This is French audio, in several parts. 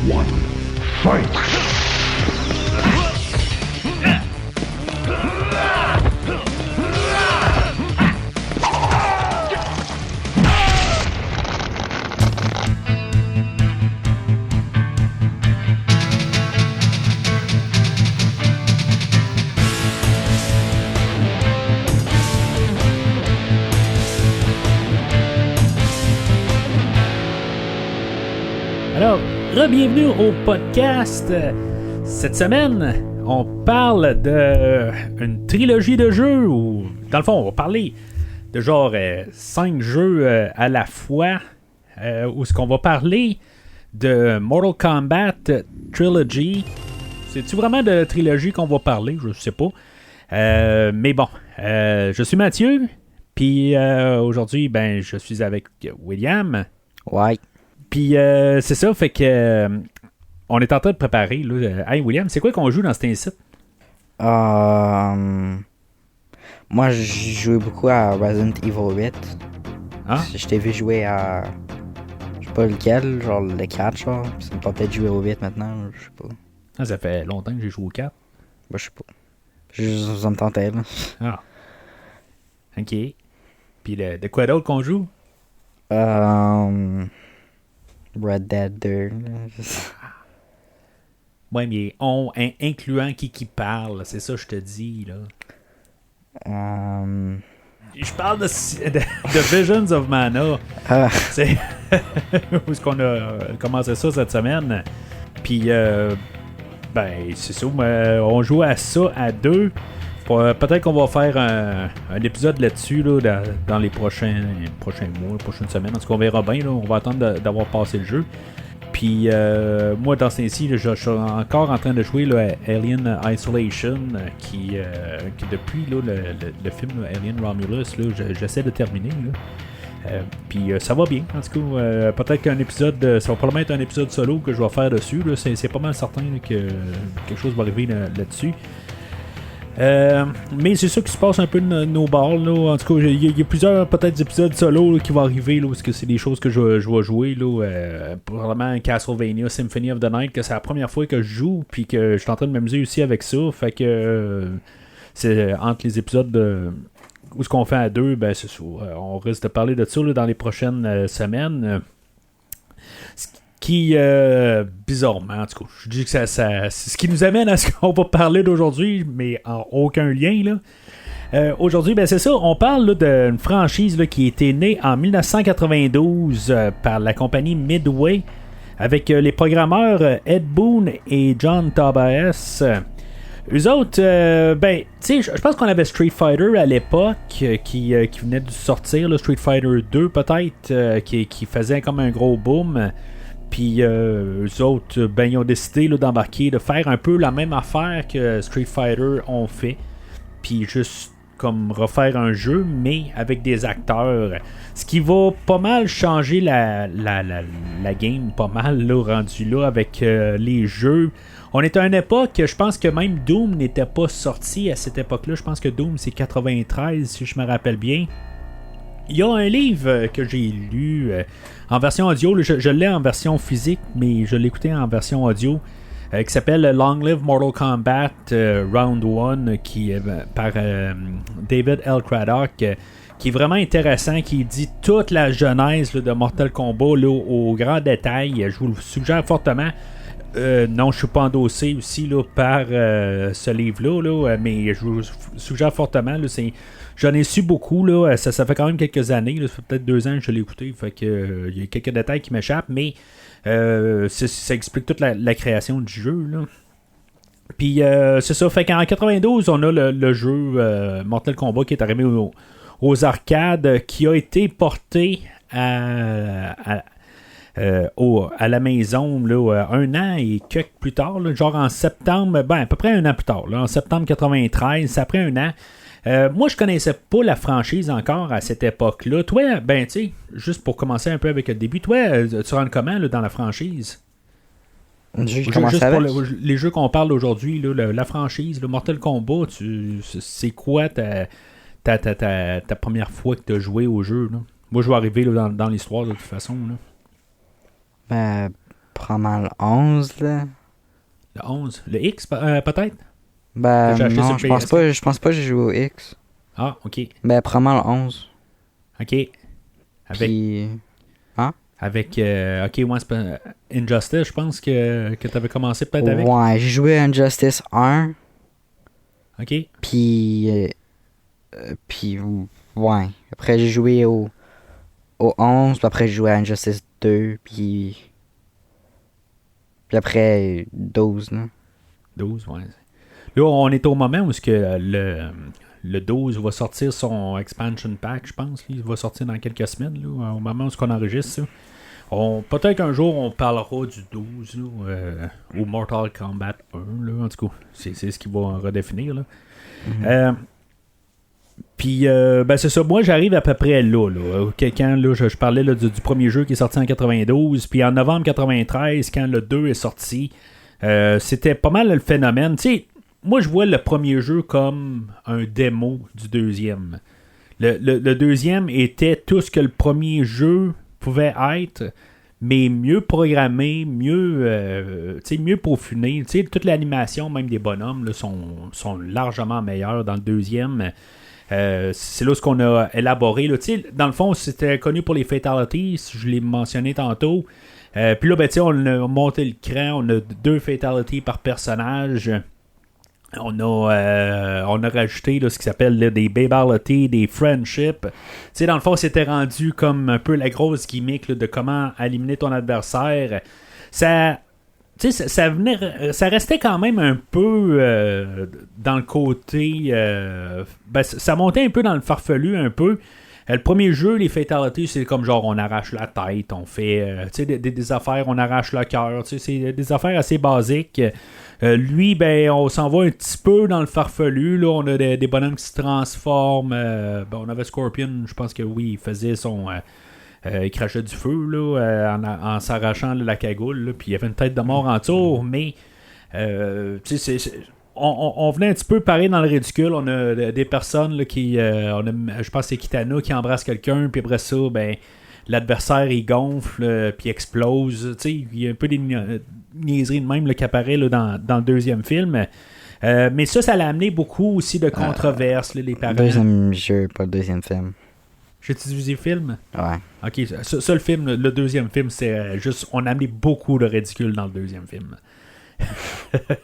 one, fight! Alors, bienvenue au podcast. Cette semaine, on parle d'une trilogie de jeux, ou dans le fond, on va parler de genre 5 jeux à la fois, où ce qu'on va parler de Mortal Kombat Trilogy. C'est-tu vraiment de trilogie qu'on va parler? Je sais pas. Mais bon, je suis Mathieu, puis aujourd'hui, ben, je suis avec William. Ouais. Puis c'est ça, fait que on est en train de préparer. Là. Hey William, c'est quoi qu'on joue dans cet incite? Moi, j'ai joué beaucoup à Resident Evil 8. Ah? Je t'ai vu jouer à... Je sais pas lequel, genre le 4, genre. Ça me tentait de jouer au 8 maintenant, je sais pas. Ah, ça fait longtemps que j'ai joué au 4. Bah, je sais pas. Ça me tentait, là. Ah. OK. Puis de quoi d'autre qu'on joue? Red Dead 2. Ouais, mais incluant qui parle, c'est ça que je te dis, là. Je parle de Visions of Mana. C'est où est-ce qu'on a commencé ça cette semaine. Puis, ben, c'est ça. On joue à ça à deux. Peut-être qu'on va faire un épisode là-dessus là, dans les prochains mois, les prochaines semaines. En tout cas, on verra bien. Là, on va attendre d'avoir passé le jeu. Puis, moi, dans ce temps-ci, je suis encore en train de jouer là, Alien Isolation, qui depuis là, le film là, Alien Romulus, là, j'essaie de terminer. Puis ça va bien. En tout cas, peut-être qu'un épisode, ça va probablement être un épisode solo que je vais faire dessus. Là. C'est pas mal certain là, que quelque chose va arriver là-dessus. Mais c'est ça qui se passe un peu de nos bords là. En tout cas, il y a plusieurs peut-être épisodes solo là, qui vont arriver là, parce que c'est des choses que je vais jouer là, probablement Castlevania Symphony of the Night, que c'est la première fois que je joue, puis que je suis en train de m'amuser aussi avec ça. Fait que c'est entre les épisodes où ce qu'on fait à deux, ben c'est ça. On risque de parler de ça là, dans les prochaines semaines. Qui, bizarrement, en tout cas, je dis que ça, c'est ce qui nous amène à ce qu'on va parler d'aujourd'hui, mais en aucun lien, là. Aujourd'hui, ben c'est ça, on parle là, d'une franchise là, qui a été née en 1992 par la compagnie Midway, avec les programmeurs Ed Boon et John Tobias. Eux autres, ben, tu sais, je pense qu'on avait Street Fighter à l'époque qui venait de sortir, là, Street Fighter 2 peut-être, qui faisait comme un gros boom. Puis eux autres, ben, ils ont décidé là, d'embarquer, de faire un peu la même affaire que Street Fighter ont fait. Puis juste comme refaire un jeu, mais avec des acteurs. Ce qui va pas mal changer la game, pas mal là, rendu là avec les jeux. On est à une époque, je pense que même Doom n'était pas sorti à cette époque-là. Je pense que Doom c'est 93, si je me rappelle bien. Il y a un livre que j'ai lu en version audio. Je l'ai en version physique, mais je l'écoutais en version audio, qui s'appelle Long Live Mortal Kombat Round 1, qui est par David L. Craddock, qui est vraiment intéressant, qui dit toute la genèse là, de Mortal Kombat là, au grand détail. Je vous le suggère fortement. Non, je suis pas endossé aussi là, par ce livre-là, là, mais je vous suggère fortement. Là, j'en ai su beaucoup. Là, ça fait quand même quelques années. Là, ça fait peut-être 2 ans que je l'ai écouté. Fait que il y a quelques détails qui m'échappent, mais ça explique toute la création du jeu. Là. Puis c'est ça. Fait qu'en 92, on a le jeu Mortal Kombat qui est arrivé aux arcades, qui a été porté à la maison là, 1 an et quelques plus tard, là, genre en septembre, ben à peu près 1 an plus tard, là, en septembre 93, c'est après 1 an. Moi, je connaissais pas la franchise encore à cette époque-là. Toi, ben tu sais, juste pour commencer un peu avec le début, toi, tu rentres comment là, dans la franchise? Juste pour les jeux qu'on parle aujourd'hui, là, la franchise, le Mortal Kombat, c'est quoi ta première fois que tu as joué au jeu? Là? Moi, je vais arriver là, dans l'histoire de toute façon. Là. probablement le 11, là. Le 11. Le X, peut-être? Ben, Que j'ai acheté non, sur je pense pas que j'ai joué au X. Ah, OK. Ben, probablement le 11. OK. Puis... Avec OK, ouais, c'est pas... Injustice, je pense que tu avais commencé peut-être avec. Ouais, j'ai joué à Injustice 1. OK. Puis, ouais. Après, j'ai joué au 11, puis après, j'ai joué à Injustice 2, puis après, 12, là. 12, ouais. Là, on est au moment où est-ce que le 12 va sortir son expansion pack, je pense. Il va sortir dans quelques semaines, là, au moment où on enregistre ça. Peut-être qu'un jour, on parlera du 12, là, ou Mortal Kombat 1, là, en tout cas. C'est ce qui va redéfinir, là. Mm-hmm. Puis, ben c'est ça. Moi, j'arrive à peu près là. Quand là, je parlais là, du premier jeu qui est sorti en 92. Puis en novembre 93, quand le 2 est sorti, c'était pas mal le phénomène. Tu sais, moi, je vois le premier jeu comme un démo du deuxième. Le deuxième était tout ce que le premier jeu pouvait être, mais mieux programmé, mieux peaufiné. Tu sais, toute l'animation, même des bonhommes, là, sont largement meilleures dans le deuxième. C'est là ce qu'on a élaboré. Là. Dans le fond, c'était connu pour les fatalities, je l'ai mentionné tantôt. Puis là, ben, on a monté le cran, on a 2 fatalities par personnage. On a rajouté là, ce qui s'appelle là, des babalities, des friendships. Dans le fond, c'était rendu comme un peu la grosse gimmick là, de comment éliminer ton adversaire. Ça restait quand même un peu dans le côté... ça montait un peu dans le farfelu, un peu. Le premier jeu, les fatalities, c'est comme genre on arrache la tête, on fait des affaires, on arrache le cœur. C'est des affaires assez basiques. Lui, ben, on s'en va un petit peu dans le farfelu. Là. On a des bonhommes qui se transforment. On avait Scorpion, je pense que oui, il faisait son... il crachait du feu là, en s'arrachant là, la cagoule, puis il y avait une tête de mort en tour, mais on venait un petit peu pareil dans le ridicule. On a des personnes là, qui, je pense que c'est Kitana qui embrasse quelqu'un, puis après ça, ben l'adversaire il gonfle, puis explose. Il y a un peu des niaiseries de même là, qui apparaît là, dans le deuxième film. Mais ça l'a amené beaucoup aussi de controverses, les parents. Deuxième jeu, pas le deuxième film. J'ai-tu dit le film? Ouais. Ok, ça le film, le deuxième film, c'est juste, on a amené beaucoup de ridicule dans le deuxième film.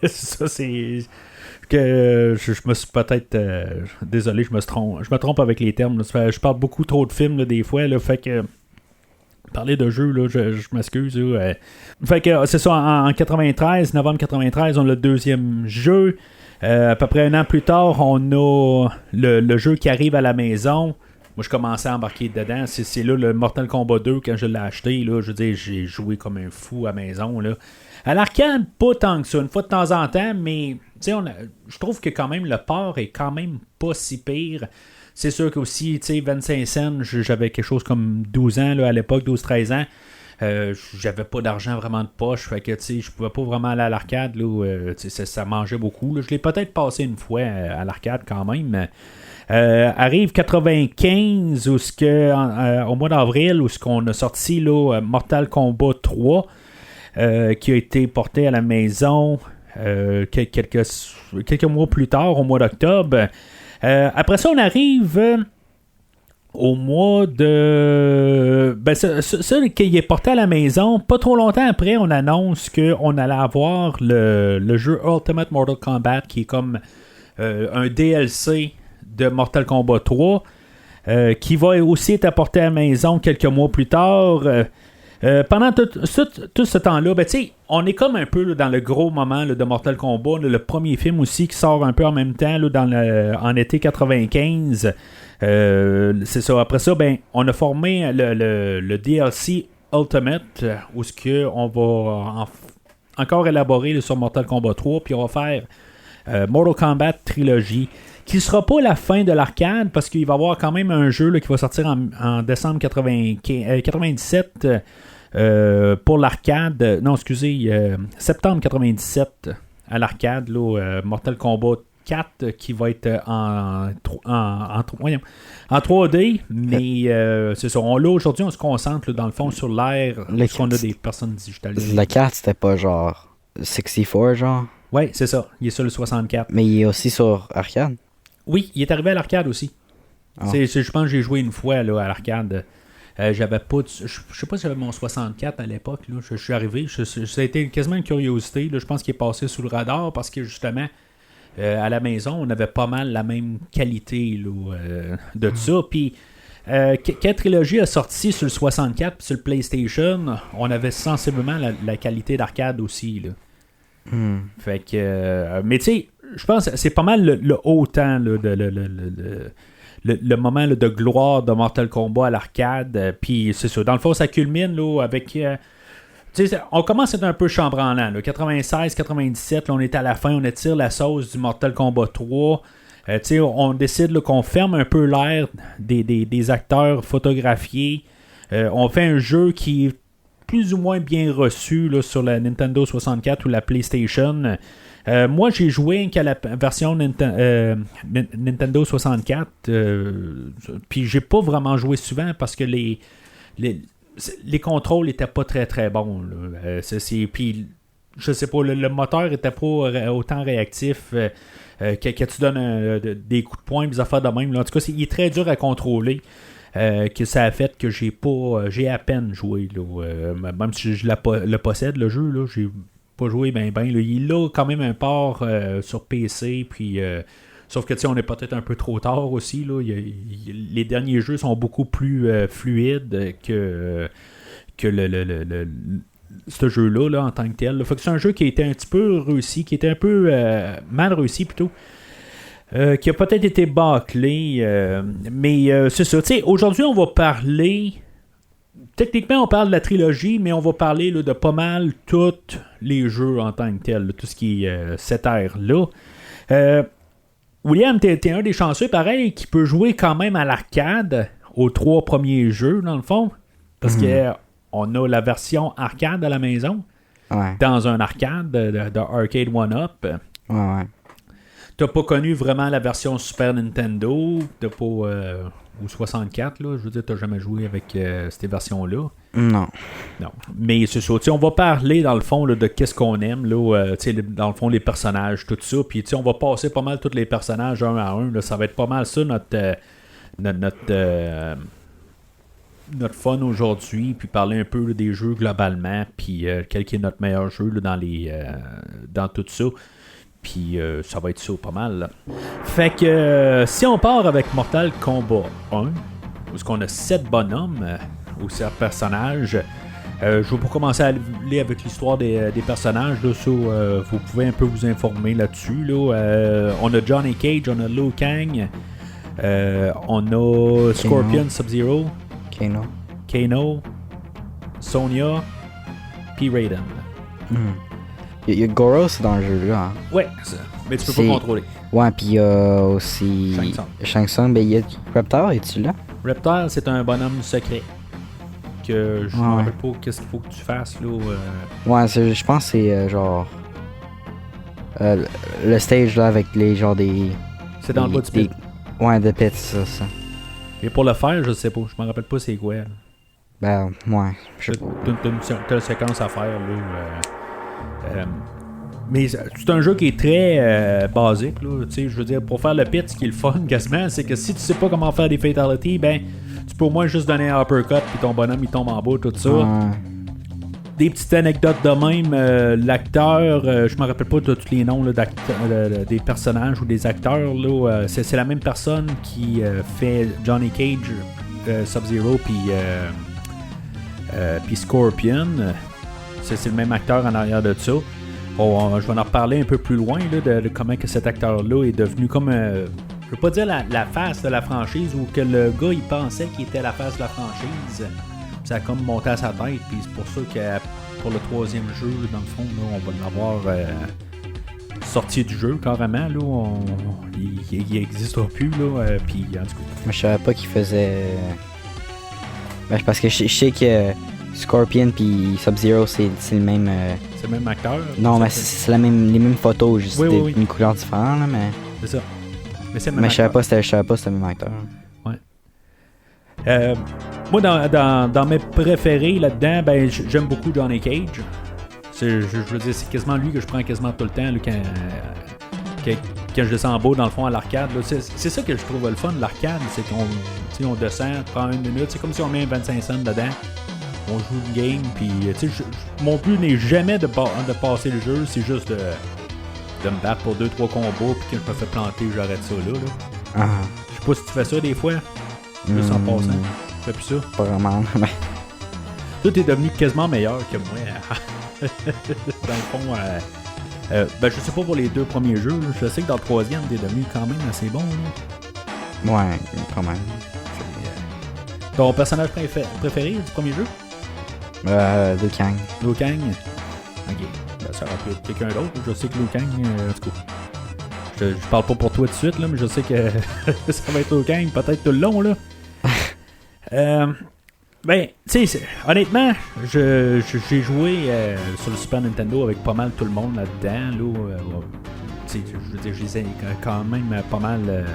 Ça, c'est que je me suis peut-être désolé, je me trompe avec les termes. Là. Je parle beaucoup trop de films là, des fois, là, fait que parler de jeu, là, je m'excuse. Là, fait que c'est ça, en 93, novembre 93, on a le deuxième jeu. À peu près un an plus tard, on a le jeu qui arrive à la maison. Moi, je commençais à embarquer dedans. C'est là le Mortal Kombat 2, quand je l'ai acheté. Là, je veux dire, j'ai joué comme un fou à la maison. Là. À l'arcade, pas tant que ça. Une fois de temps en temps, mais je trouve que quand même le port est quand même pas si pire. C'est sûr qu'aussi, 25 cents, j'avais quelque chose comme 12 ans là, à l'époque, 12-13 ans. J'avais pas d'argent vraiment de poche. Fait que je pouvais pas vraiment aller à l'arcade. Là, ça mangeait beaucoup. Là. Je l'ai peut-être passé une fois à l'arcade quand même. Arrive 95 au mois d'avril où ce qu'on a sorti là, Mortal Kombat 3 qui a été porté à la maison quelques mois plus tard au mois d'octobre. Après ça on arrive au mois de ça qui est porté à la maison. Pas trop longtemps après on annonce qu'on allait avoir le jeu Ultimate Mortal Kombat qui est comme un DLC de Mortal Kombat 3 qui va aussi être apporté à la maison quelques mois plus tard. Pendant tout ce temps-là, on est comme un peu là, dans le gros moment là, de Mortal Kombat. Là, le premier film aussi qui sort un peu en même temps là, en été 95. C'est ça. Après ça, on a formé le DLC Ultimate où on va encore élaborer là, sur Mortal Kombat 3 puis on va faire Mortal Kombat Trilogy qui ne sera pas la fin de l'arcade parce qu'il va y avoir quand même un jeu là, qui va sortir en décembre 97 pour l'arcade. Non, excusez, septembre 97 à l'arcade, là, Mortal Kombat 4 qui va être en 3D, mais c'est ça. Là, aujourd'hui, on se concentre là, dans le fond sur l'air, parce qu'on a des personnes digitalisées. Le 4, c'était pas genre 64, genre? Oui, c'est ça. Il est sur le 64. Mais il est aussi sur arcade? Oui, il est arrivé à l'arcade aussi. Ah. Je pense que j'ai joué une fois là, à l'arcade. J'avais pas je sais pas si j'avais mon 64 à l'époque là. Je suis arrivé, ça a été quasiment une curiosité là. Je pense qu'il est passé sous le radar parce que justement à la maison on avait pas mal la même qualité là, de ça. Puis quand Trilogy a sorti sur le 64 puis sur le PlayStation, on avait sensiblement la qualité d'arcade aussi là. Fait que mais tu sais, je pense que c'est pas mal le haut temps là, le moment là, de gloire de Mortal Kombat à l'arcade. Puis c'est ça. Dans le fond, ça culmine là, avec. On commence à être un peu chambranlant. 96-97, on est à la fin, on étire la sauce du Mortal Kombat 3. On décide là, qu'on ferme un peu l'air des acteurs photographiés. On fait un jeu qui est plus ou moins bien reçu là, sur la Nintendo 64 ou la PlayStation. Moi, j'ai joué qu'à la version Nintendo 64, puis j'ai pas vraiment joué souvent parce que les contrôles n'étaient pas très très bons. Puis, je sais pas, le moteur était pas autant réactif que tu donnes des coups de poing, des affaires de même. Là. En tout cas, il est très dur à contrôler. Que ça a fait que j'ai à peine joué. Là, même si je le possède, le jeu, là, j'ai pas joué ben. Il a quand même un port sur PC, puis sauf que on est peut-être un peu trop tard aussi. Là. Les derniers jeux sont beaucoup plus fluides que ce jeu-là là, en tant que tel. Là. Fait que c'est un jeu qui a été un petit peu réussi, qui était un peu mal réussi plutôt. Qui a peut-être été bâclé, mais c'est ça. Aujourd'hui, on va parler. Techniquement, on parle de la trilogie, mais on va parler là, de pas mal tous les jeux en tant que tel, là, tout ce qui est cette ère-là. William, t'es un des chanceux, pareil, qui peut jouer quand même à l'arcade aux 3 premiers jeux, dans le fond, parce que on a la version arcade à la maison, dans un arcade de Arcade 1-Up. Ouais. T'as pas connu vraiment la version Super Nintendo, t'as pas ou 64 là, je veux dire t'as jamais joué avec ces versions-là. Non. Mais c'est ça, on va parler dans le fond là, de qu'est-ce qu'on aime là, dans le fond les personnages, tout ça, puis on va passer pas mal tous les personnages un à un, là, ça va être pas mal ça notre fun aujourd'hui, puis parler un peu là, des jeux globalement, puis quel est notre meilleur jeu là, dans tout ça. Puis ça va être ça pas mal. Là. Fait que si on part avec Mortal Kombat 1, où est-ce qu'on a 7 bonhommes ou 7 personnages, je vais pas commencer à aller avec l'histoire des personnages. Là, vous pouvez un peu vous informer là-dessus. Là. On a Johnny Cage, on a Liu Kang, on a Scorpion, Sub-Zero, Kano, Sonya, puis Raiden. Il y a Goro, c'est dans le jeu là. Hein? Ouais, mais tu peux pas contrôler. Ouais, puis il y a aussi Shang Tsung. Ben, il y a Reptile, es-tu là? Reptile, c'est un bonhomme secret. Que je ne me rappelle pas qu'est-ce qu'il faut que tu fasses là. Ouais, je pense que c'est genre. Le stage là avec les genre des. C'est dans le bas du pit. Ouais, de pit, c'est ça. Et pour le faire, je sais pas. Je me rappelle pas c'est quoi. Là. Ben, ouais. T'as une séquence à faire là. Mais c'est un jeu qui est très basique là, je veux dire, pour faire le pit, ce qui est le fun quasiment, c'est que si tu sais pas comment faire des fatalities, ben tu peux au moins juste donner un uppercut puis ton bonhomme il tombe en bas, tout ça. Des petites anecdotes de même, l'acteur, je me rappelle pas de tous les noms là, des personnages ou des acteurs là, c'est la même personne qui fait Johnny Cage, Sub-Zero puis Scorpion. C'est le même acteur en arrière de ça. Je vais en reparler un peu plus loin là, de comment que cet acteur-là est devenu comme... je veux pas dire la face de la franchise ou que le gars il pensait qu'il était la face de la franchise. Ça a comme monté à sa tête. Puis c'est pour ça que pour le 3e jeu, dans le fond, là, on va l'avoir sorti du jeu carrément. Là, il n'existera plus. Puis en tout cas... Moi, je savais pas qu'il faisait... Ben, parce que je sais que... Scorpion puis Sub-Zero, c'est le même... C'est le même acteur? Non, mais c'est les mêmes photos, juste une couleur différente, là, mais... C'est ça. Mais c'est le même Mais je savais acteur. pas c'était le même acteur. Moi, dans mes préférés là-dedans, ben j'aime beaucoup Johnny Cage. Je veux dire, c'est quasiment lui que je prends quasiment tout le temps là, quand je descends en bas, dans le fond, à l'arcade. Là. C'est ça que je trouve le fun de l'arcade, c'est qu'on descend, prend une minute, c'est comme si on met 25 cents dedans. On joue une game, puis mon but n'est jamais de passer le jeu, c'est juste de me battre pour 2-3 combats, puis quand je me fais planter, j'arrête ça là. Ah. Je sais pas si tu fais ça des fois, juste en passant. Tu fais plus ça. Pas vraiment. Toi, t'es devenu quasiment meilleur que moi. Dans le fond, ben, je sais pas pour les 2 premiers jeux. Là. Je sais que dans le 3e, t'es devenu quand même assez bon. Là. Ouais, quand même. Ton personnage préféré du premier jeu? Liu Kang. Liu Kang. Ok. Ben, ça aurait pu être quelqu'un d'autre. Je sais que Liu Kang, en tout cas. Je parle pas pour toi tout de suite, là, mais je sais que ça va être Liu Kang peut-être tout le long. Là. Ben, tu sais, honnêtement, j'ai joué sur le Super Nintendo avec pas mal tout le monde là-dedans. Là, je veux dire, je les ai quand même pas mal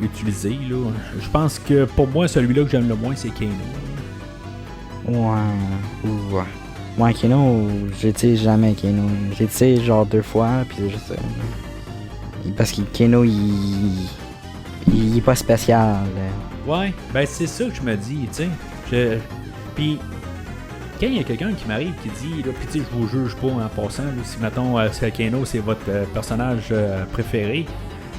utilisés. Là. Je pense que pour moi, celui-là que j'aime le moins, c'est Kano. Ouais. Moi, Kano, j'ai tiré jamais Kano. J'ai tiré genre 2 fois, puis je sais. Parce que Kano, il est pas spécial. Ouais, ben c'est ça que je me dis, tu sais. Puis, quand il y a quelqu'un qui m'arrive qui dit, là, puis tu sais, je vous juge pas en passant, là, si mettons Kano c'est votre personnage préféré,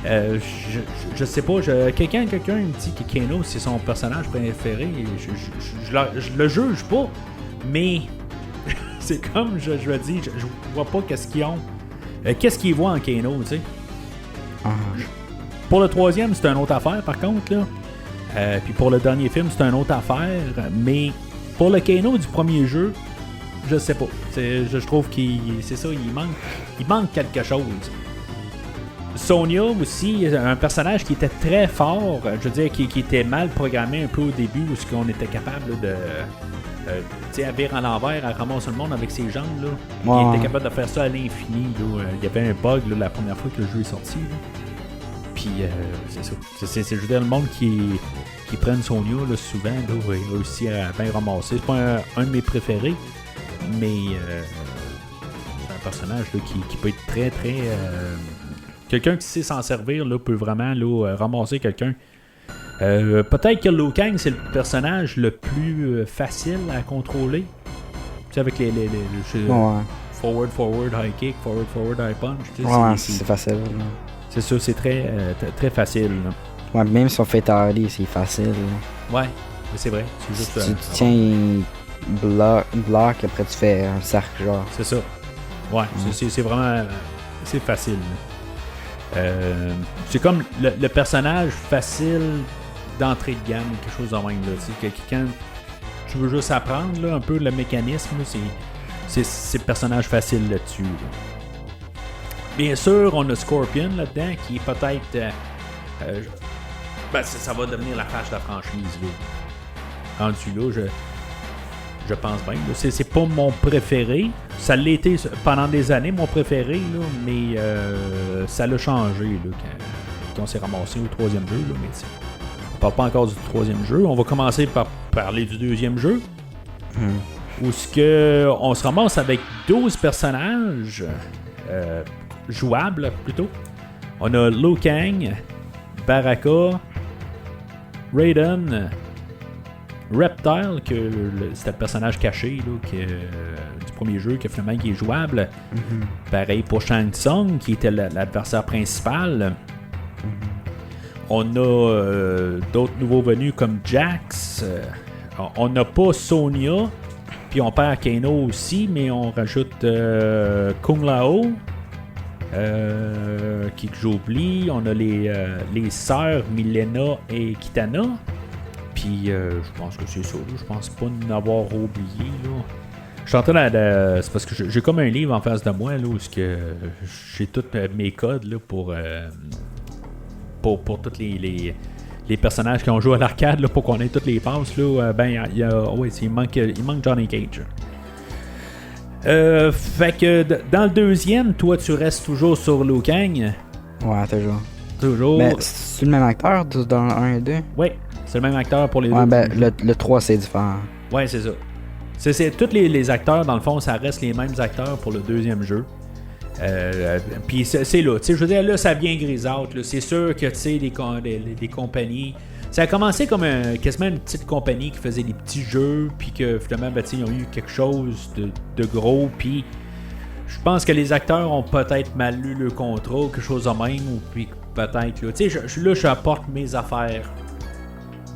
je sais pas, quelqu'un me dit que Kano c'est son personnage préféré, je le juge pas, mais c'est comme je le dis, je vois pas qu'est-ce qu'ils ont, qu'est-ce qu'ils voient en Kano, tu sais. Pour le 3e, c'est une autre affaire par contre, là. Puis pour le dernier film, c'est une autre affaire. Mais pour le Kano du premier jeu, je sais pas. Je trouve c'est ça, il manque quelque chose. Sonya aussi, un personnage qui était très fort, je veux dire, qui était mal programmé un peu au début, où ce qu'on était capable de à virer en l'envers, à ramasser le monde avec ses jambes. Là. Ouais. Il était capable de faire ça à l'infini. Il y avait un bug là, la première fois que le jeu est sorti. Là. Puis c'est ça. C'est je veux dire, le monde qui prennent Sonya là, souvent là, il réussit à bien ramasser. C'est pas un de mes préférés, mais c'est un personnage là, qui peut être très très quelqu'un qui sait s'en servir là, peut vraiment là, ramasser quelqu'un. Peut-être que Liu Kang c'est le personnage le plus facile à contrôler. Tu sais, avec les forward, high kick, forward, high punch. Tu sais, ouais, c'est facile. Là. C'est sûr, c'est très, très facile. Là. Ouais, même si on fait tarder, c'est facile. Là. Ouais, c'est vrai. C'est juste, tu tiens un bloc, après tu fais un cercle, genre. C'est ça. Ouais, c'est vraiment... c'est facile. C'est comme le personnage facile d'entrée de gamme, quelque chose de même. Là. Quand tu veux juste apprendre là, un peu le mécanisme, là, c'est le personnage facile là-dessus. Là. Bien sûr, on a Scorpion là-dedans, qui est peut-être... ça va devenir la fâche de la franchise. Là. Rendu là, je pense bien. Là. C'est pas mon préféré. Ça l'a été pendant des années, mon préféré, là, mais ça l'a changé là, quand on s'est ramassé au 3e jeu. Là, mais on parle pas encore du 3e jeu. On va commencer par parler du 2e jeu. Où on se ramasse avec 12 personnages jouables, plutôt. On a Liu Kang, Baraka, Raiden, Reptile, que c'était le personnage caché là, du premier jeu, que finalement qui est jouable. Pareil pour Shang Tsung, qui était l'adversaire principal. On a d'autres nouveaux venus comme Jax. On n'a pas Sonya, puis on perd Kano aussi, mais on rajoute Kung Lao, qui j'oublie. On a les sœurs Milena et Kitana. Puis je pense que c'est ça. Je pense pas n'avoir oublié. Là. Je suis en train de. C'est parce que j'ai comme un livre en face de moi là, où j'ai tous mes codes là, pour tous les personnages qui ont joué à l'arcade là, pour qu'on ait toutes les passes. Là, il manque Johnny Cage. Fait que dans le 2e, toi tu restes toujours sur Liu Kang. Ouais, toujours. Toujours. Mais c'est le même acteur dans le 1 et 2? Ouais, c'est le même acteur pour les Ouais, deux. ben le 3 c'est différent. Ouais, c'est ça. Tous les acteurs, dans le fond, ça reste les mêmes acteurs pour le deuxième jeu. Puis c'est là, tu sais, je veux dire, là, ça vient grisâtre. C'est sûr que, tu sais, des compagnies. Ça a commencé comme quasiment une petite compagnie qui faisait des petits jeux, puis que finalement, ben, ils ont eu quelque chose de gros, puis je pense que les acteurs ont peut-être mal lu le contrat ou quelque chose de même, ou puis peut-être, là, tu sais, je apporte mes affaires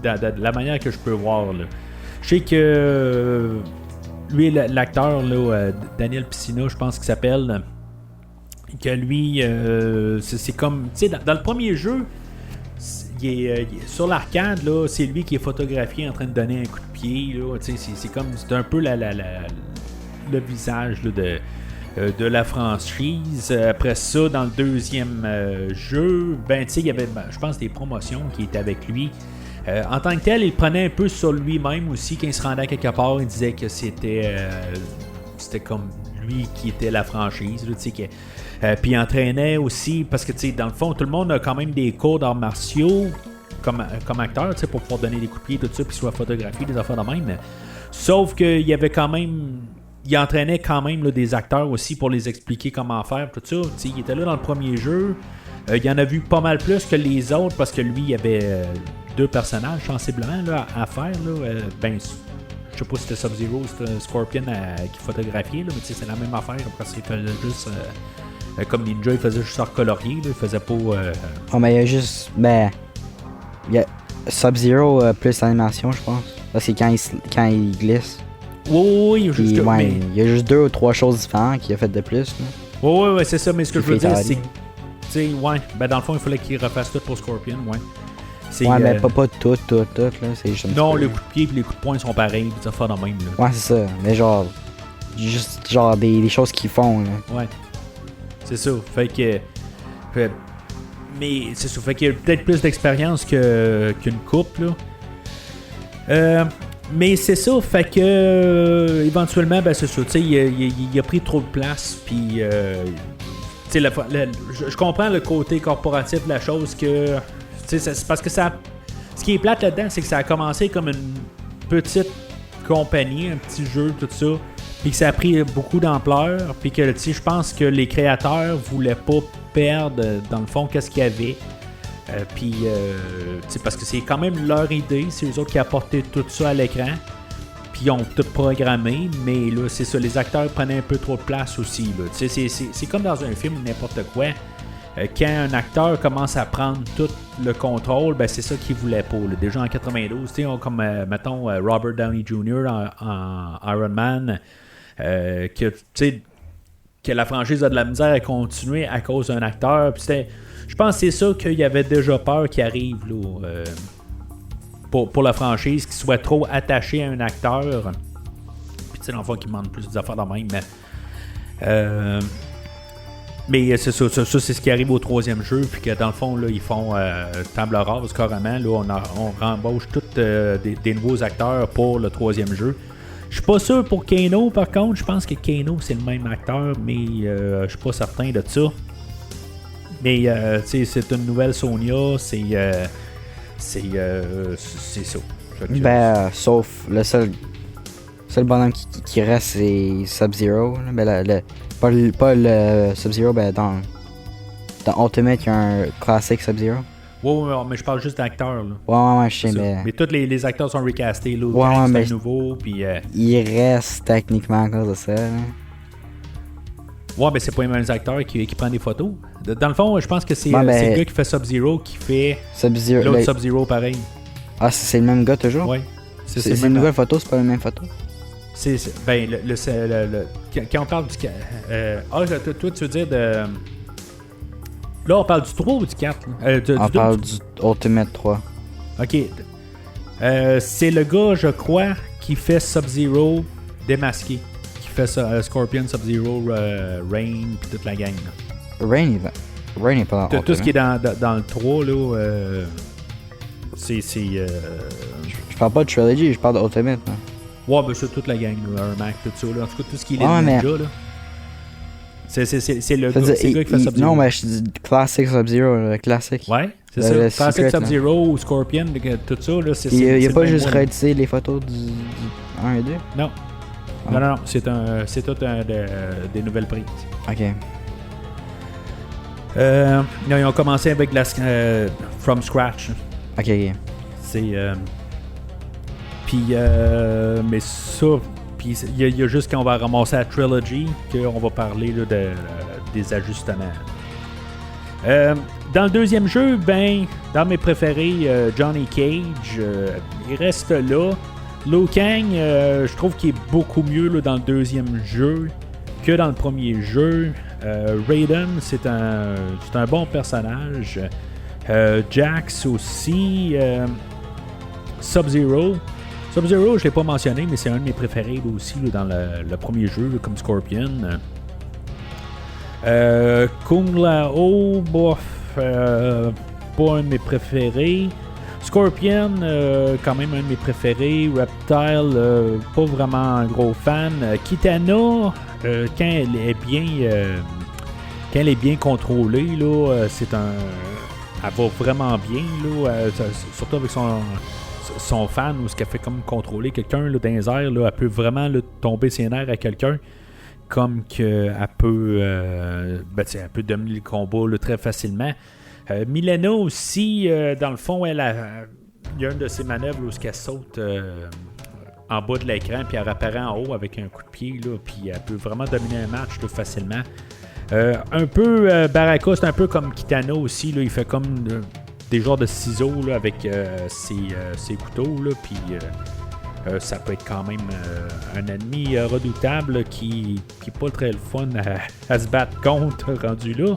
de la manière que je peux voir, là. Je sais que lui, l'acteur, là, Daniel Piscina, je pense qu'il s'appelle, que lui, c'est comme, tu sais, dans le premier jeu, il est sur l'arcade, là, c'est lui qui est photographié en train de donner un coup de pied, là, tu sais, c'est un peu le visage là, de la franchise. Après ça, dans le deuxième jeu, ben, tu sais, il y avait, je pense, des promotions qui étaient avec lui. En tant que tel, il prenait un peu sur lui-même aussi. Quand il se rendait à quelque part, il disait que c'était comme lui qui était la franchise. Puis il entraînait aussi, parce que dans le fond, tout le monde a quand même des cours d'arts martiaux comme acteur, pour pouvoir donner des coups de pied, tout ça, puis soit photographier, des affaires de même. Sauf qu'il y avait quand même... Il entraînait quand même là, des acteurs aussi pour les expliquer comment faire, tout ça. Il était là dans le premier jeu. Il en a vu pas mal plus que les autres, parce que lui, il y avait... deux personnages sensiblement là, à faire. Là. Ben, je sais pas si c'était Sub-Zero ou c'était Scorpion qui photographiait, là, mais c'est la même affaire. Après, il faisait juste comme Ninja, il faisait juste recolorier. Il faisait pas. Oh, mais il y a juste. Ben. Il y a Sub-Zero plus animation, je pense. Parce que quand il glisse. Oui, juste. Ouais, mais... Il y a juste 2 ou 3 choses différentes qu'il a fait de plus. Oui, c'est ça. Mais ce que je veux dire, c'est. Tu sais, ouais. Ben, dans le fond, il fallait qu'il refasse tout pour Scorpion, ouais. Ouais, mais pas tout, là. C'est juste non, les coups de pied et les coups de poing sont pareils, ça fait de même, là. Ouais, c'est ça. Mais genre. Juste, genre, des choses qu'ils font, là. Ouais. C'est ça. Fait que. Mais c'est ça. Fait qu'il y a peut-être plus d'expérience qu'une coupe, là. Mais c'est ça. Fait que. Éventuellement, ben, c'est ça. Tu sais, il a pris trop de place, puis. Tu sais, je comprends le côté corporatif de la chose que. C'est parce que ça. Ce qui est plate là-dedans, c'est que ça a commencé comme une petite compagnie, un petit jeu, tout ça, puis que ça a pris beaucoup d'ampleur, puis que je pense que les créateurs voulaient pas perdre, dans le fond, qu'est-ce qu'il y avait. Puis, parce que c'est quand même leur idée, c'est eux autres qui apportaient tout ça à l'écran, puis ils ont tout programmé, mais là, c'est ça, les acteurs prenaient un peu trop de place aussi. Là. C'est comme dans un film ou n'importe quoi. Quand un acteur commence à prendre tout le contrôle, ben c'est ça qu'il voulait pas. Là. Déjà en 92, comme mettons Robert Downey Jr. en Iron Man, que la franchise a de la misère à continuer à cause d'un acteur. Puis je pense que c'est ça qu'il y avait déjà peur qui arrive là, pour la franchise, qu'il soit trop attaché à un acteur. Puis dans le fond, qu'il demande plus d'affaires dans le même. Mais c'est ça, c'est ce qui arrive au troisième jeu, puis que dans le fond, là, ils font table rase carrément. Là, on rembauche tous des nouveaux acteurs pour le troisième jeu. Je suis pas sûr pour Kano, par contre. Je pense que Kano, c'est le même acteur, mais je suis pas certain de ça. Mais c'est une nouvelle Sonya, c'est ça. Ben, sauf le seul bonhomme qui reste, c'est Sub-Zero. Ben, pas le Sub-Zero, ben dans Ultimate, il y a un classique Sub-Zero. Ouais, mais je parle juste d'acteurs. Là. Ouais, je sais, mais tous les acteurs sont recastés. Là, ouais, mais c'est nouveau. Puis, il reste techniquement à cause de ça. Là. Ouais, mais c'est pas les mêmes acteurs qui prennent des photos. Dans le fond, je pense que c'est le gars qui fait Sub-Zero qui fait l'autre Sub-Zero pareil. Ah, c'est le même gars toujours? Ouais. C'est une nouvelle photo, c'est pas la même photo? Quand on parle du... toi, tu veux dire de... Là, on parle du 3 ou du 4? On parle du Ultimate 3. OK. C'est le gars, je crois, qui fait Sub-Zero démasqué. Qui fait Scorpion, Sub-Zero, Rain, puis toute la gang. Là. Rain est pas dans tout ce qui est dans le 3, là, c'est... Je parle pas de Trilogy, je parle de Ultimate. Là. Ouais, ben c'est toute la gang, là, Mac, tout ça, là. En tout cas, tout ce qui est Ninja, là. C'est le Ça veut gars, dire, c'est le gars qui fait Sub-Zero. Non, mais je dis Classic Sub-Zero, le classique. Ouais, c'est Le ça. Classic Secret, Sub-Zero ou Scorpion, tout ça, là, c'est Il n'y a c'est pas le même juste monde. réédité les photos du 1 et 2? Non. Ah. Non, c'est tout des nouvelles prises. Ok. Ils ont commencé avec la From Scratch. Ok. C'est. Puis, mais ça. Puis, il y a juste quand on va ramasser la Trilogy qu'on va parler là, des ajustements. Dans le deuxième jeu, ben, dans mes préférés, Johnny Cage, il reste là. Liu Kang, je trouve qu'il est beaucoup mieux là, dans le deuxième jeu que dans le premier jeu. Raiden, c'est un bon personnage. Jax aussi. Sub-Zero. Sub-Zero, je ne l'ai pas mentionné, mais c'est un de mes préférés là, aussi là, dans le premier jeu, là, comme Scorpion. Kung Lao, bof, pas un de mes préférés. Scorpion, quand même un de mes préférés. Reptile, pas vraiment un gros fan. Kitana, quand elle est bien contrôlée, là, elle va vraiment bien, là, surtout avec son fan, ou ce qu'elle fait comme contrôler quelqu'un là, dans les airs, là, elle peut vraiment là, tomber ses nerfs à quelqu'un, comme qu'elle peut, elle peut dominer le combat là, très facilement. Milena aussi, dans le fond, il y a une de ses manœuvres où elle saute en bas de l'écran, puis elle apparaît en haut avec un coup de pied, là, puis elle peut vraiment dominer un match là, facilement. Un peu Baraka, c'est un peu comme Kitana aussi, là, il fait comme des genres de ciseaux là, avec ses couteaux, là, puis ça peut être quand même un ennemi redoutable là, qui n'est pas très le fun à se battre contre rendu là.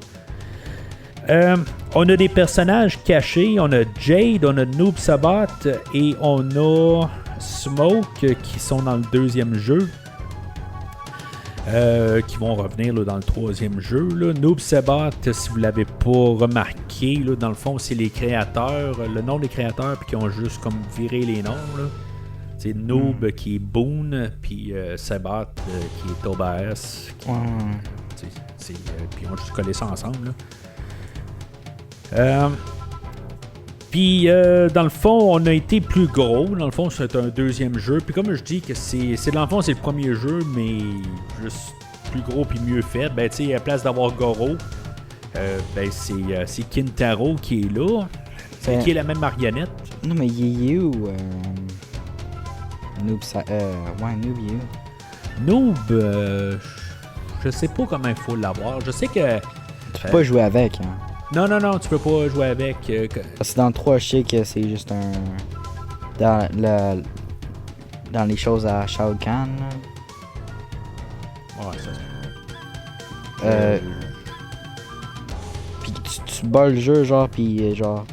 On a des personnages cachés, on a Jade, on a Noob Sabat et on a Smoke qui sont dans le deuxième jeu. Qui vont revenir là, dans le troisième jeu. Là. Noob Sabat, si vous ne l'avez pas remarqué, là, dans le fond, c'est les créateurs, le nom des créateurs, puis qui ont juste comme viré les noms. Là. C'est Noob qui est Boone, puis Sabat qui est Tobias. Puis ils ont juste collé ça ensemble. Puis, dans le fond, on a été plus gros. Dans le fond, c'est un deuxième jeu. Puis comme je dis que dans le fond, c'est le premier jeu, mais juste plus gros puis mieux fait. Ben, tu sais, à la place d'avoir Goro, c'est Kintaro qui est là. Qui est la même marionnette. Non, mais il est où? Noob, Noob, il est où? Noob, je sais pas comment il faut l'avoir. Je sais que... Tu peux pas jouer avec, hein? Non, tu peux pas jouer avec. Parce que dans le 3, je sais que c'est juste un... Dans les choses à Shao Kahn. Ouais, ça Puis tu bats le jeu, genre, puis genre...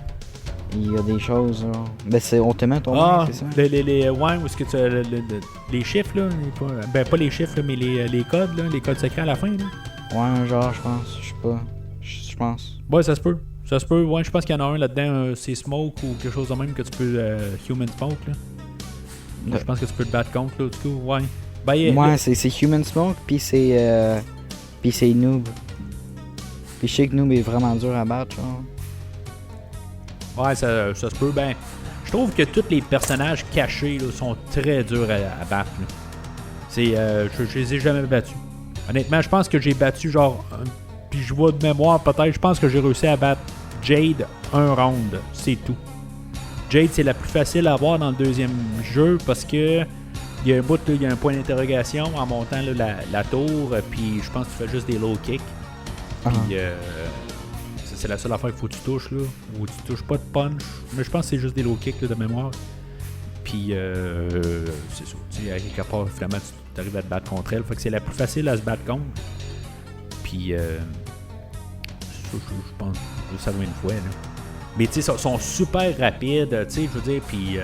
Il y a des choses, genre... Ben, c'est Ultimate, c'est ça? Ouais, où est-ce que tu as les chiffres, là? Pas les chiffres, là, mais les codes, là, les codes secrets à la fin, là. Ouais, genre, je pense. Je sais pas. Je pense. Ouais, ça se peut. Ouais, je pense qu'il y en a un là-dedans, c'est Smoke ou quelque chose de même que tu peux... Human Smoke, là. Je pense que tu peux te battre contre, là, du coup, ouais. Ouais, c'est Human Smoke, puis c'est Noob. Puis je sais que Noob est vraiment dur à battre, genre. Ouais, ça se peut. Ben, je trouve que tous les personnages cachés là, sont très durs à battre. Là. Je les ai jamais battus. Honnêtement, je pense que j'ai battu genre... Puis je vois de mémoire peut-être, je pense que j'ai réussi à battre Jade un round. C'est tout. Jade, c'est la plus facile à avoir dans le deuxième jeu parce que il y a un bout, là, il y a un point d'interrogation en montant là, la tour, puis je pense que tu fais juste des low kicks. Puis c'est la seule affaire qu'il faut que tu touches, là. Ou tu touches pas de punch. Mais je pense que c'est juste des low kicks là, de mémoire. Puis c'est ça. Tu sais, à quelque part, finalement, tu arrives à te battre contre elle. Fait que c'est la plus facile à se battre contre. Puis je pense que ça va une fois, là. Mais tu sais, ils sont super rapides, tu sais, je veux dire, puis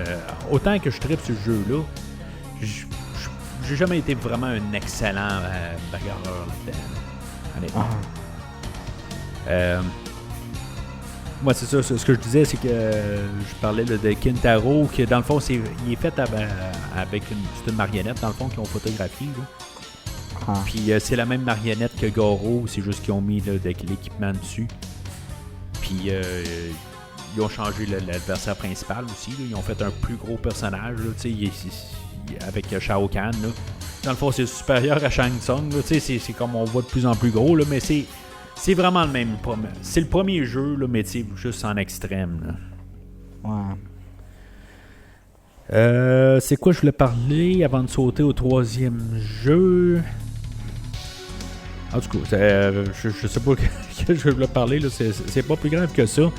autant que je trippe ce jeu-là, j'ai jamais été vraiment un excellent bagarreur là-dedans, honnêtement. Moi, c'est ça, ce que je disais, c'est que je parlais là, de Kintaro, que dans le fond, il est fait avec une marionnette, dans le fond, qui ont photographié, là. Puis c'est la même marionnette que Goro, c'est juste qu'ils ont mis là, de l'équipement dessus. Puis ils ont changé l'adversaire principal aussi. Là. Ils ont fait un plus gros personnage là, avec Shao Kahn. Là. Dans le fond, c'est supérieur à Shang Tsung. Là, c'est comme on voit de plus en plus gros, là, mais c'est vraiment le même. C'est le premier jeu, là, mais juste en extrême. Là. Ouais. C'est quoi je voulais parler avant de sauter au troisième jeu? En tout cas, je sais pas que je voulais parler, là, c'est pas plus grave que ça.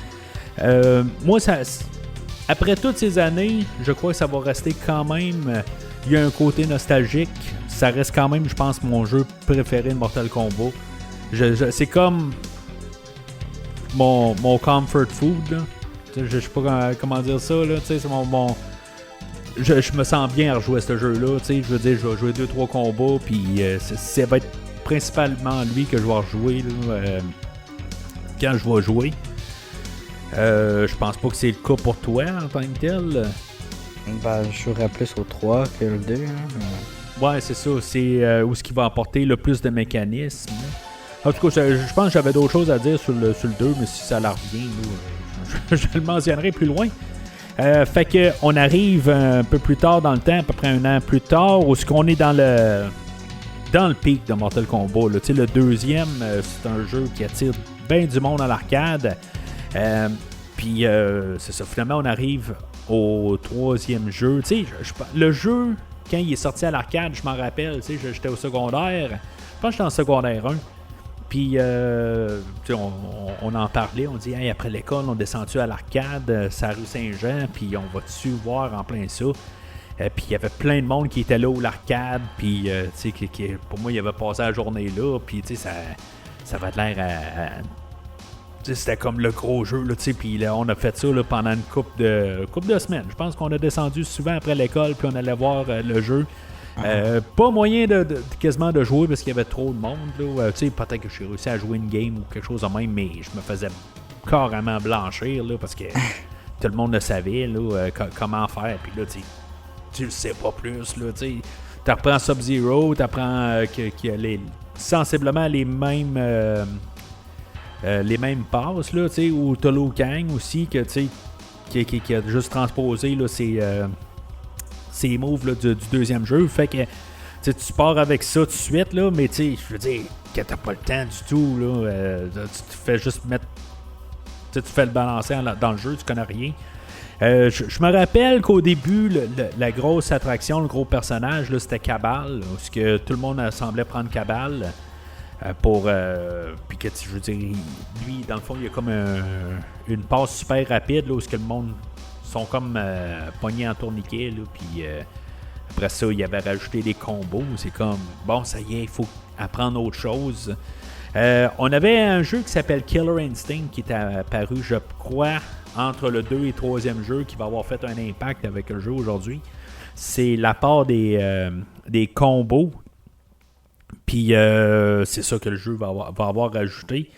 Moi, après toutes ces années, je crois que ça va rester quand même. Il y a un côté nostalgique. Ça reste quand même, je pense, mon jeu préféré de Mortal Kombat. C'est comme mon comfort food. Là. Je sais pas comment dire ça. Là. C'est je me sens bien à rejouer à ce jeu-là. Je veux dire, je vais jouer 2-3 combats. Puis ça va être principalement lui que je vais rejouer là, quand je vais jouer. Je pense pas que c'est le cas pour toi en tant que tel. Ben, je jouerais plus au 3 que le 2. Hein. Ouais, c'est ça. C'est où ce qui va apporter le plus de mécanismes. En tout cas, je pense que j'avais d'autres choses à dire sur le 2, mais si ça la revient, je le mentionnerai plus loin. Fait que on arrive un peu plus tard dans le temps, à peu près un an plus tard, où ce qu'on est dans le pic de Mortal Kombat. Là. Le deuxième, c'est un jeu qui attire bien du monde à l'arcade. Puis c'est ça, finalement on arrive au troisième jeu. Le jeu, quand il est sorti à l'arcade, je m'en rappelle, j'étais au secondaire. Je pense que j'étais en secondaire 1. Puis on en parlait, on dit hey, après l'école, on descendu à l'arcade, c'est à rue Saint-Jean, puis on va dessus voir en plein ça. Puis il y avait plein de monde qui était là au l'arcade, puis pour moi, il avait passé la journée là, puis ça avait l'air à c'était comme le gros jeu, puis on a fait ça là, pendant une couple de semaines. Je pense qu'on a descendu souvent après l'école, puis on allait voir le jeu. Pas moyen de quasiment de jouer parce qu'il y avait trop de monde. Peut-être que j'ai réussi à jouer une game ou quelque chose de même, mais je me faisais carrément blanchir là, parce que tout le monde le savait là, comment faire. Puis là, tu le sais pas plus. Tu apprends Sub-Zero, tu apprends qu'il y a sensiblement les mêmes passes, là, ou t'as Liu Kang aussi, qui a juste transposé là, ses moves là, du deuxième jeu. Fait que tu pars avec ça tout de suite, là, mais je veux dire que t'as pas le temps du tout. Là, tu te fais juste mettre. Tu fais le balancer dans le jeu, tu connais rien. Je me rappelle qu'au début, la grosse attraction, le gros personnage, là, c'était Kabal, parce que tout le monde semblait prendre Kabal. Puis que je veux dire, lui, dans le fond, il y a comme une passe super rapide, là, où que le monde sont comme pognés en tourniquet, là, puis après ça, il avait rajouté des combos. C'est comme, bon, ça y est, il faut apprendre autre chose. On avait un jeu qui s'appelle Killer Instinct qui est apparu, je crois, entre le 2 et le 3e jeu, qui va avoir fait un impact avec le jeu aujourd'hui. C'est la part des combos. Puis c'est ça que le jeu va avoir rajouté.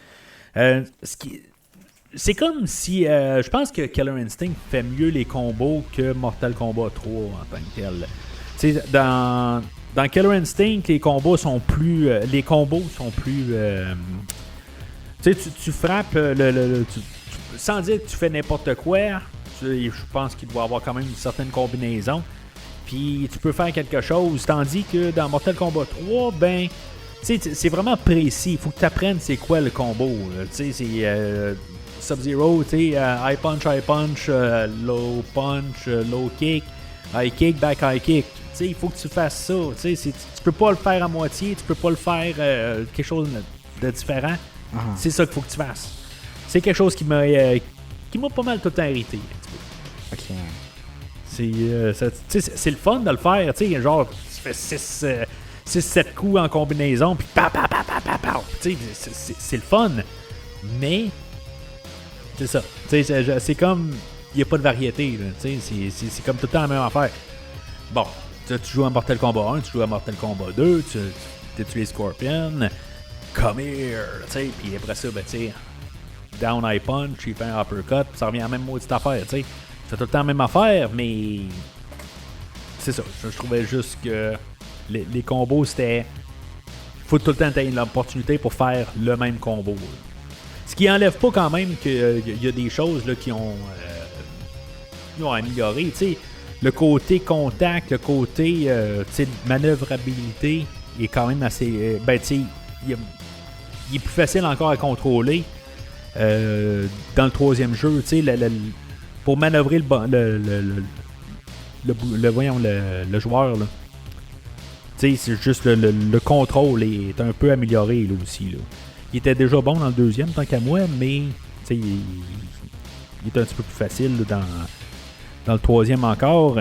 C'est comme si... je pense que Killer Instinct fait mieux les combos que Mortal Kombat 3 en tant que tel. Tu sais, dans Killer Instinct, les combos sont plus... tu sais, tu frappes sans dire que tu fais n'importe quoi. Je pense qu'il doit y avoir quand même une certaine combinaison. Puis tu peux faire quelque chose. Tandis que dans Mortal Kombat 3, ben... c'est vraiment précis. Il faut que tu apprennes c'est quoi le combo. C'est Sub-Zero, high punch, low punch, low kick, high kick, back high kick. Il faut que tu fasses ça. Tu peux pas le faire à moitié, tu peux pas le faire quelque chose de différent. Uh-huh. C'est ça qu'il faut que tu fasses. C'est quelque chose qui m'a pas mal tout le temps irrité. Ok. C'est le fun de le faire. Genre, tu fais 6-7 coups en combinaison, puis c'est le fun. Mais, c'est ça. C'est comme, il n'y a pas de variété. C'est comme tout le temps la même affaire. Bon, tu joues à Mortal Kombat 1, tu joues à Mortal Kombat 2, tu tues les Scorpions, come here, puis après ça, ben, down high punch, il fait un uppercut, ça revient à la même maudite affaire, c'est tout le temps la même affaire, mais c'est ça. Je trouvais juste que les combos, c'était faut tout le temps avoir l'opportunité pour faire le même combo. Là. Ce qui enlève pas quand même qu'il y a des choses là, qui ont amélioré. T'sais, le côté contact, le côté manœuvrabilité est quand même assez. Il est plus facile encore à contrôler dans le troisième jeu. Pour manœuvrer le joueur. Là. C'est juste le contrôle est un peu amélioré là, aussi. Là. Il était déjà bon dans le deuxième, tant qu'à moi, mais il est un petit peu plus facile là, dans le troisième encore.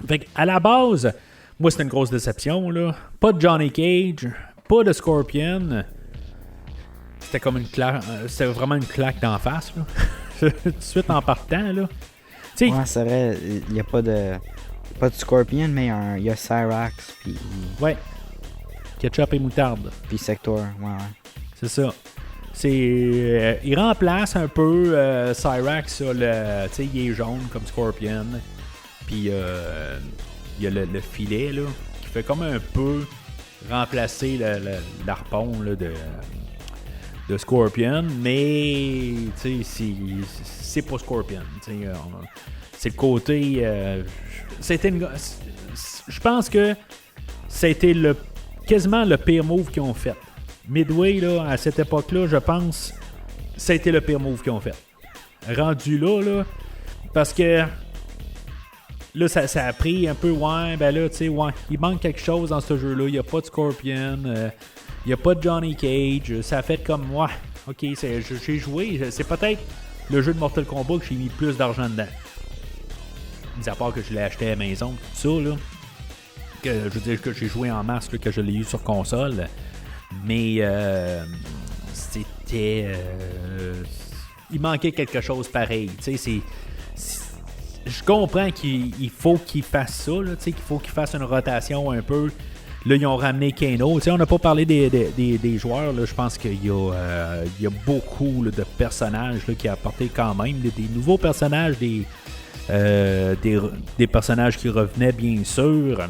Fait à la base, moi c'était une grosse déception. Là. Pas de Johnny Cage, pas de Scorpion. C'était comme une claque. C'était vraiment une claque d'en face. Là. Tout de suite en partant. Là. Ouais, c'est vrai, il n'y a pas de Scorpion, mais il y a Cyrax. Puis... Ouais. Ketchup et moutarde. Puis Sector, ouais. C'est ça. Il remplace un peu Cyrax, il est jaune comme Scorpion. Puis il y a le filet là, qui fait comme un peu remplacer l'arpon là, de Scorpion, mais c'est pas Scorpion. C'est le côté. Je pense que c'était quasiment le pire move qu'ils ont fait. Midway, là, à cette époque-là, je pense, ça a été le pire move qu'ils ont fait. Rendu là, parce que là, ça a pris un peu, il manque quelque chose dans ce jeu-là. Il n'y a pas de Scorpion, il n'y a pas de Johnny Cage. Ça a fait comme, ok, j'ai joué. C'est peut-être le jeu de Mortal Kombat que j'ai mis plus d'argent dedans. Mis à part que je l'ai acheté à la maison, tout ça, là. Je veux dire que j'ai joué en masse, là, que je l'ai eu sur console. Mais c'était. Il manquait quelque chose pareil. Je comprends qu'il faut qu'il fasse ça, là, qu'il faut qu'il fasse une rotation un peu. Là, ils ont ramené Kano. On n'a pas parlé des joueurs. Là. Je pense qu'il y a beaucoup là, de personnages là, qui a apporté quand même des nouveaux personnages, des personnages qui revenaient, bien sûr.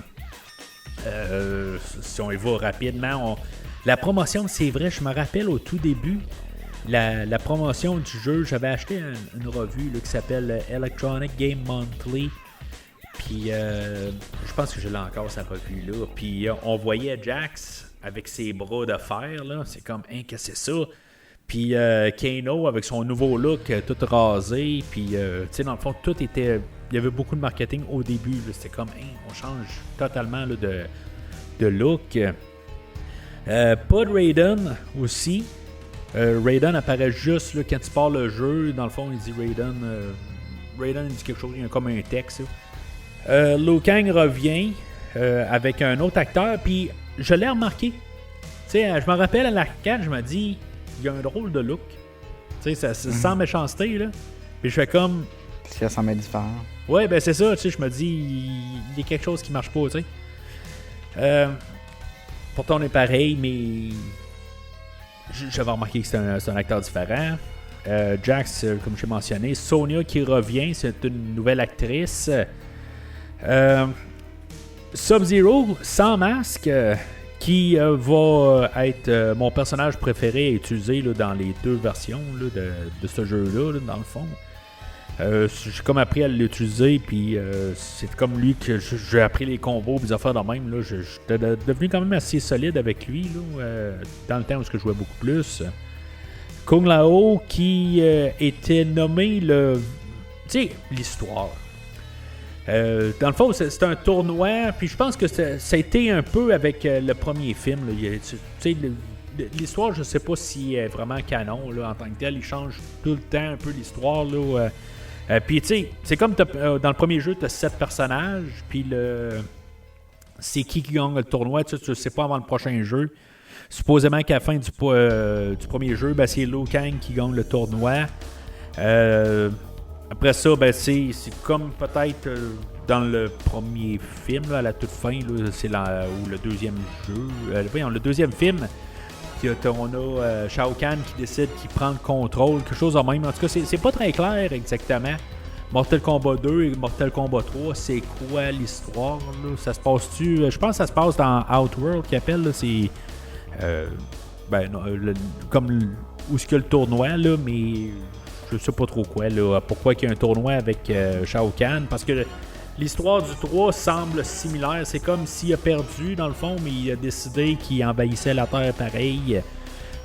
Si on y va rapidement, la promotion, c'est vrai, je me rappelle au tout début, la promotion du jeu, j'avais acheté une revue là, qui s'appelle Electronic Game Monthly. Puis je pense que je l'ai encore, cette revue-là. Puis on voyait Jax avec ses bras de fer, là. C'est comme, qu'est-ce que c'est ça? Puis Kano avec son nouveau look tout rasé. Puis, tu sais, dans le fond, tout était... Il y avait beaucoup de marketing au début. Là. C'était comme, on change totalement là, de look. Pas de Raiden aussi. Raiden apparaît juste là, quand tu pars le jeu. Dans le fond, il dit Raiden. Raiden, il dit quelque chose, il y a comme un texte. Liu Kang revient avec un autre acteur. Puis, je l'ai remarqué. Tu sais, je me rappelle à l'arcade, je me dis, il y a un drôle de look. Tu sais, ça sans méchanceté, là. Puis je fais comme... Ça semble différent. Ouais, ben c'est ça, tu sais, je me dis, il y a quelque chose qui marche pas, tu sais. Pourtant, on est pareil, mais... J'avais remarqué que c'est un acteur différent. Jax, comme j'ai mentionné. Sonya qui revient, c'est une nouvelle actrice. Sub-Zero, sans masque... qui va être mon personnage préféré à utiliser là, dans les deux versions là, de ce jeu-là, là, dans le fond. J'ai comme appris à l'utiliser, puis c'est comme lui que j'ai appris les combos, des affaires de même. Là, j'étais devenu quand même assez solide avec lui, là, dans le temps où je jouais beaucoup plus. Kung Lao, qui était nommé le... Tu sais, l'histoire. Dans le fond, c'est un tournoi, puis je pense que ça a été un peu avec le premier film. Là. L'histoire, je sais pas si est vraiment canon là, en tant que tel. Il change tout le temps un peu l'histoire. Puis tu sais, c'est comme dans le premier jeu, tu as 7 personnages, puis c'est qui gagne le tournoi, tu ne sais pas avant le prochain jeu. Supposément qu'à la fin du premier jeu, ben, c'est Liu Kang qui gagne le tournoi. Après ça, ben, c'est comme peut-être dans le premier film, là, à la toute fin, là, c'est ou le deuxième jeu. Voyons, le deuxième film, on a Shao Kahn qui décide qu'il prend le contrôle, quelque chose de même. En tout cas, c'est pas très clair exactement. Mortal Kombat 2 et Mortal Kombat 3, c'est quoi l'histoire? Là? Ça se passe-tu? Je pense que ça se passe dans Outworld, qu'ils appellent. Là, Comme où est-ce qu'il y a le tournoi, là, mais je sais pas trop quoi, là. Pourquoi il y a un tournoi avec Shao Kahn? Parce que l'histoire du 3 semble similaire. C'est comme s'il a perdu, dans le fond, mais il a décidé qu'il envahissait la Terre pareil.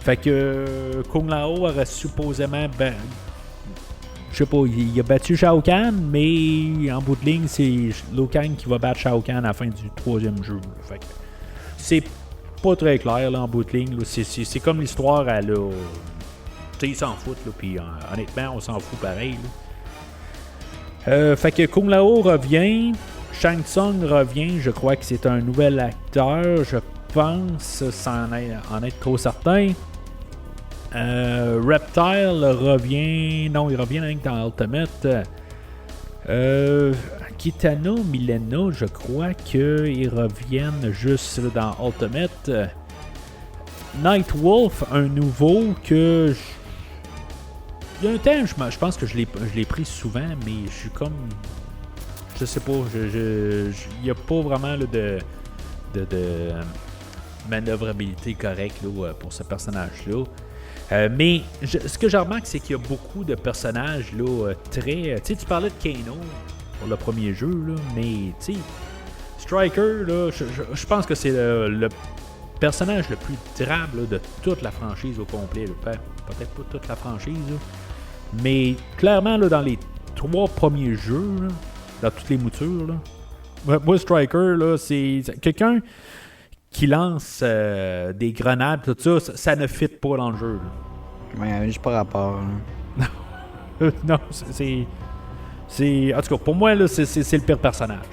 Fait que Kung Lao aurait supposément... je sais pas, il a battu Shao Kahn, mais en bout de ligne, c'est Liu Kang qui va battre Shao Kahn à la fin du 3e jeu. Fait que c'est pas très clair, là, en bout de ligne. Là. C'est comme l'histoire, elle a... Tu sais, ils s'en foutent, là, puis honnêtement, on s'en fout pareil, là. Fait que Kung Lao revient, Shang Tsung revient, je crois que c'est un nouvel acteur, je pense, sans en être trop certain. Reptile revient, non, il revient rien que dans Ultimate. Kitana, Milena, je crois qu'ils reviennent juste dans Ultimate. Nightwolf, un nouveau que... Il y a un temps, je pense que je l'ai pris souvent, mais je suis comme... Je sais pas, il n'y a pas vraiment là, de manœuvrabilité correcte là, pour ce personnage-là. Mais ce que je remarque, c'est qu'il y a beaucoup de personnages là, très... Tu sais, tu parlais de Kano pour le premier jeu, là, mais tu sais, Striker, là, je pense que c'est le personnage le plus drabe là, de toute la franchise au complet. Peut-être pas toute la franchise, là, mais clairement, là, dans les 3 premiers jeux, là, dans toutes les moutures, là, moi, Striker, là, c'est quelqu'un qui lance des grenades, tout ça, ça ne fit pas dans le jeu. Là. Ouais, juste pas rapport. Non, c'est... En tout cas, pour moi, là, c'est le pire personnage.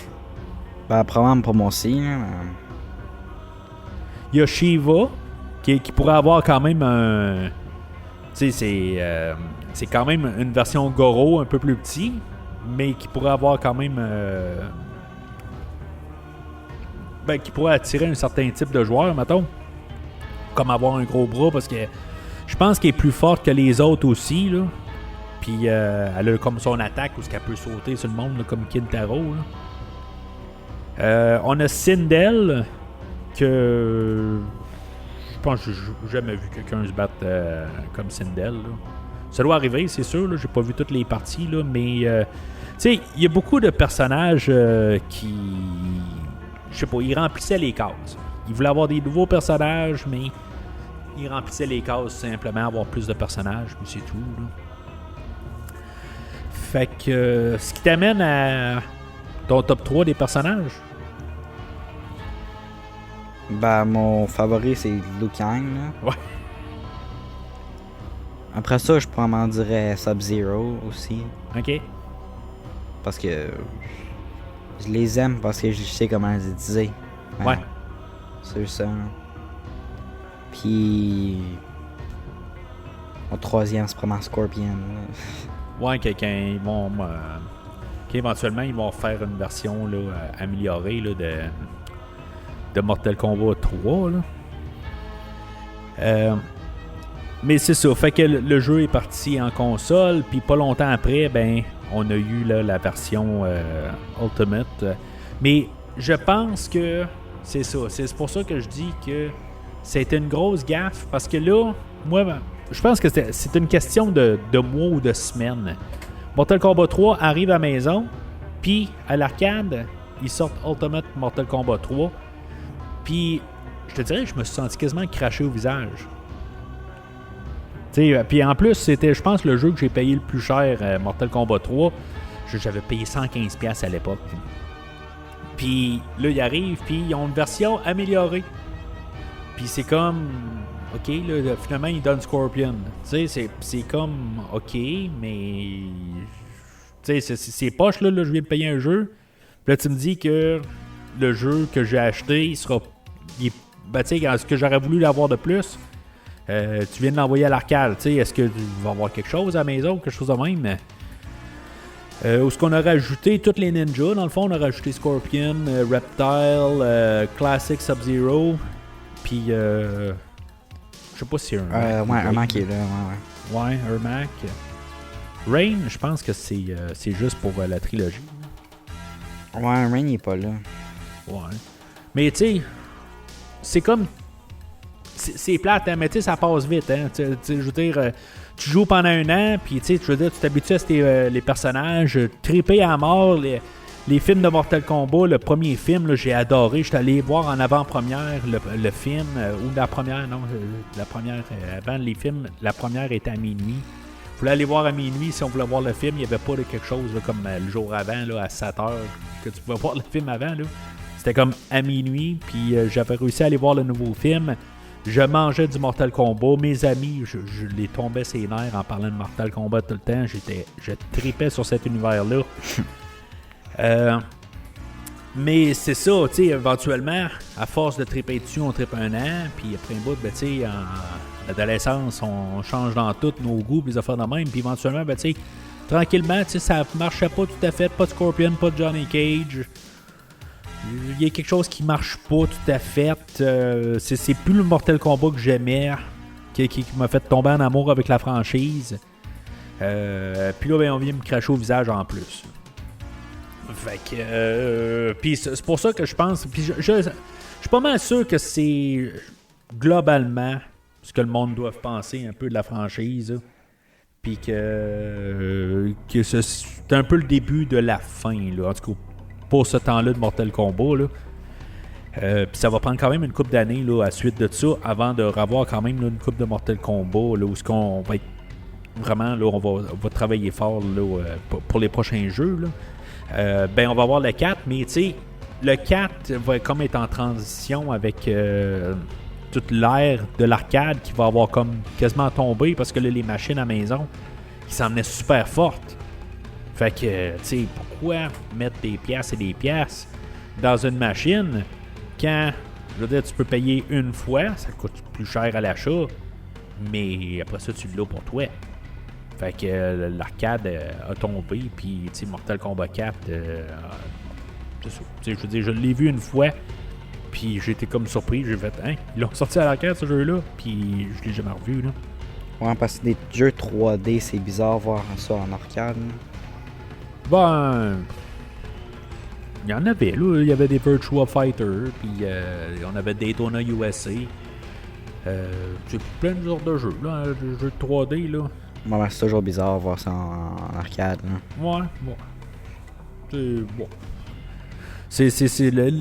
Ben, probablement pas moi aussi. Il y a Shiva, qui pourrait avoir quand même un... Tu sais, c'est quand même une version Goro un peu plus petit, mais qui pourrait avoir quand même... qui pourrait attirer un certain type de joueur, mettons. Comme avoir un gros bras, parce que je pense qu'elle est plus forte que les autres aussi, là. Puis elle a comme son attaque où qu'elle peut sauter sur le monde, là, comme Kintaro. Là. On a Sindel, que je pense que j'ai jamais vu quelqu'un se battre comme Sindel. Là. Ça doit arriver, c'est sûr. Là. J'ai pas vu toutes les parties, là, mais tu sais, il y a beaucoup de personnages qui... Je sais pas, ils remplissaient les cases. Ils voulaient avoir des nouveaux personnages, mais ils remplissaient les cases simplement, avoir plus de personnages, puis c'est tout. Là. Fait que ce qui t'amène à ton top 3 des personnages? Ben, mon favori, c'est Liu Kang. Là. Ouais. Après ça, je probablement dirais Sub-Zero aussi. OK. Parce que je les aime, parce que je sais comment les utiliser. Ouais. C'est ça. Puis... Mon troisième, c'est probablement Scorpion. Ouais, qu'éventuellement, ils vont faire une version là, améliorée là, de Mortal Kombat 3. Là. Mais c'est ça. Fait que le jeu est parti en console, puis pas longtemps après, ben, on a eu là, la version Ultimate. Mais je pense que c'est ça. C'est pour ça que je dis que c'était une grosse gaffe, parce que là, moi, je pense que c'est une question de mois ou de semaines. Mortal Kombat 3 arrive à la maison, puis à l'arcade, ils sortent Ultimate Mortal Kombat 3. Puis, je te dirais que je me suis senti quasiment craché au visage. Puis en plus, c'était, je pense, le jeu que j'ai payé le plus cher, Mortal Kombat 3. J'avais payé 115$ à l'époque. Puis là, ils arrivent, puis ils ont une version améliorée. Puis c'est comme... OK, là, finalement, ils donnent Scorpion. Tu sais, c'est comme... OK, mais... Tu sais, c'est poche, là, je viens de payer un jeu. Puis là, tu me dis que le jeu que j'ai acheté, il sera... tu sais, ce que j'aurais voulu l'avoir de plus... tu viens de l'envoyer à l'arcade, tu sais, est-ce que tu vas avoir quelque chose à la maison, quelque chose de même? Où est-ce qu'on a rajouté tous les ninjas? Dans le fond, on a rajouté Scorpion, Reptile, Classic Sub-Zero, puis je sais pas si c'est un Ermac qui est là, ouais, Ermac. Rain, je pense que c'est juste pour la trilogie. Ouais, Rain il est pas là. Ouais. Mais tu sais, c'est comme... c'est plate, hein, mais tu sais, ça passe vite. Hein, je veux dire, tu joues pendant un an, puis tu t'habitues à les personnages, triper à mort. Les films de Mortal Kombat, le premier film, là, j'ai adoré. J'étais allé voir en avant-première le film, ou la première, non, la première, avant les films, la première était à minuit. Je voulais aller voir à minuit si on voulait voir le film. Il n'y avait pas de quelque chose là, comme le jour avant, là, à 7h, que tu pouvais voir le film avant. Là. C'était comme à minuit, puis j'avais réussi à aller voir le nouveau film. Je mangeais du Mortal Kombat. Mes amis, je les tombais ses nerfs en parlant de Mortal Kombat tout le temps. Je tripais sur cet univers-là. Mais c'est ça, tu sais, éventuellement, à force de triper dessus, on tripe un an, puis après un bout, ben, tu sais, en adolescence, on change dans tous nos goûts, les affaires de même, puis éventuellement, ben, tu sais, tranquillement, tu sais, ça marchait pas tout à fait, pas de Scorpion, pas de Johnny Cage. Il y a quelque chose qui marche pas tout à fait. C'est plus le Mortal Kombat que j'aimais, qui m'a fait tomber en amour avec la franchise. Puis là, ben, on vient me cracher au visage en plus. Fait que. Puis c'est pour ça que je pense. Puis je suis pas mal sûr que c'est globalement ce que le monde doit penser un peu de la franchise. Puis que c'est un peu le début de la fin, là. En tout cas, pour ce temps-là de Mortal Kombat, là. Puis ça va prendre quand même une couple d'années là, à la suite de ça avant de revoir quand même là, une couple de Mortal Kombat là, où on va être vraiment là, on va travailler fort là, pour les prochains jeux. Là. Ben on va avoir le 4, mais tu sais, le 4 va comme être en transition avec toute l'ère de l'arcade qui va avoir comme quasiment tombé parce que là, les machines à maison qui s'en venaient super fortes. Fait que, tu sais, pourquoi mettre des pièces et des pièces dans une machine quand, je veux dire, tu peux payer une fois, ça coûte plus cher à l'achat, mais après ça, tu l'as pour toi. Fait que l'arcade a tombé, puis, tu sais, Mortal Kombat 4, c'est ça. Tu sais, je veux dire, je l'ai vu une fois, puis j'étais comme surpris, j'ai fait, hein, ils l'ont sorti à l'arcade, ce jeu-là, puis je l'ai jamais revu, là. Ouais, parce que des jeux 3D, c'est bizarre voir ça en arcade, là. Ben, il y en avait, là. Il y avait des Virtua Fighter, puis on avait Daytona USA. C'est plein de genres de jeux, là. Des jeux de 3D, là. Ouais, c'est toujours bizarre voir ça en arcade, là. Ouais, bon. C'est bon.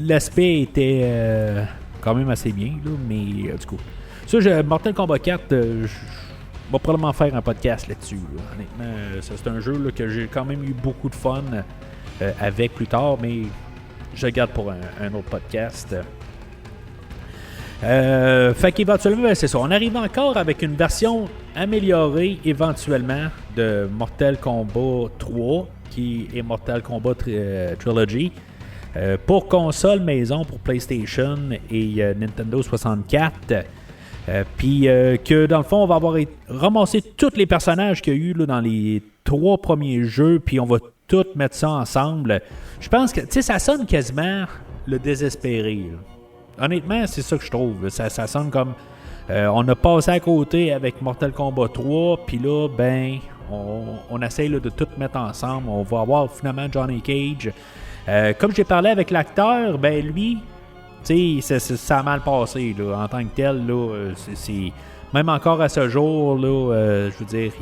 L'aspect était quand même assez bien, là, mais du coup. Ça, Mortal Kombat 4, je vais probablement faire un podcast là-dessus. Là. Honnêtement, ça, c'est un jeu là, que j'ai quand même eu beaucoup de fun avec plus tard, mais je le garde pour un autre podcast. Fait qu'éventuellement, ben, c'est ça. On arrive encore avec une version améliorée éventuellement de Mortal Kombat 3, qui est Mortal Kombat Trilogy. Pour console maison, pour PlayStation et Nintendo 64. Puis que dans le fond, on va avoir ramassé tous les personnages qu'il y a eu là, dans les 3 premiers jeux, puis on va tout mettre ça ensemble. Je pense que, tu sais, ça sonne quasiment le désespéré. Là. Honnêtement, c'est ça que je trouve. Ça sonne comme on a passé à côté avec Mortal Kombat 3, puis là, ben, on essaye là, de tout mettre ensemble. On va avoir finalement Johnny Cage. Comme j'ai parlé avec l'acteur, ben lui, tu sais, ça a mal passé là, en tant que tel. Là, c'est même encore à ce jour, là, je veux dire,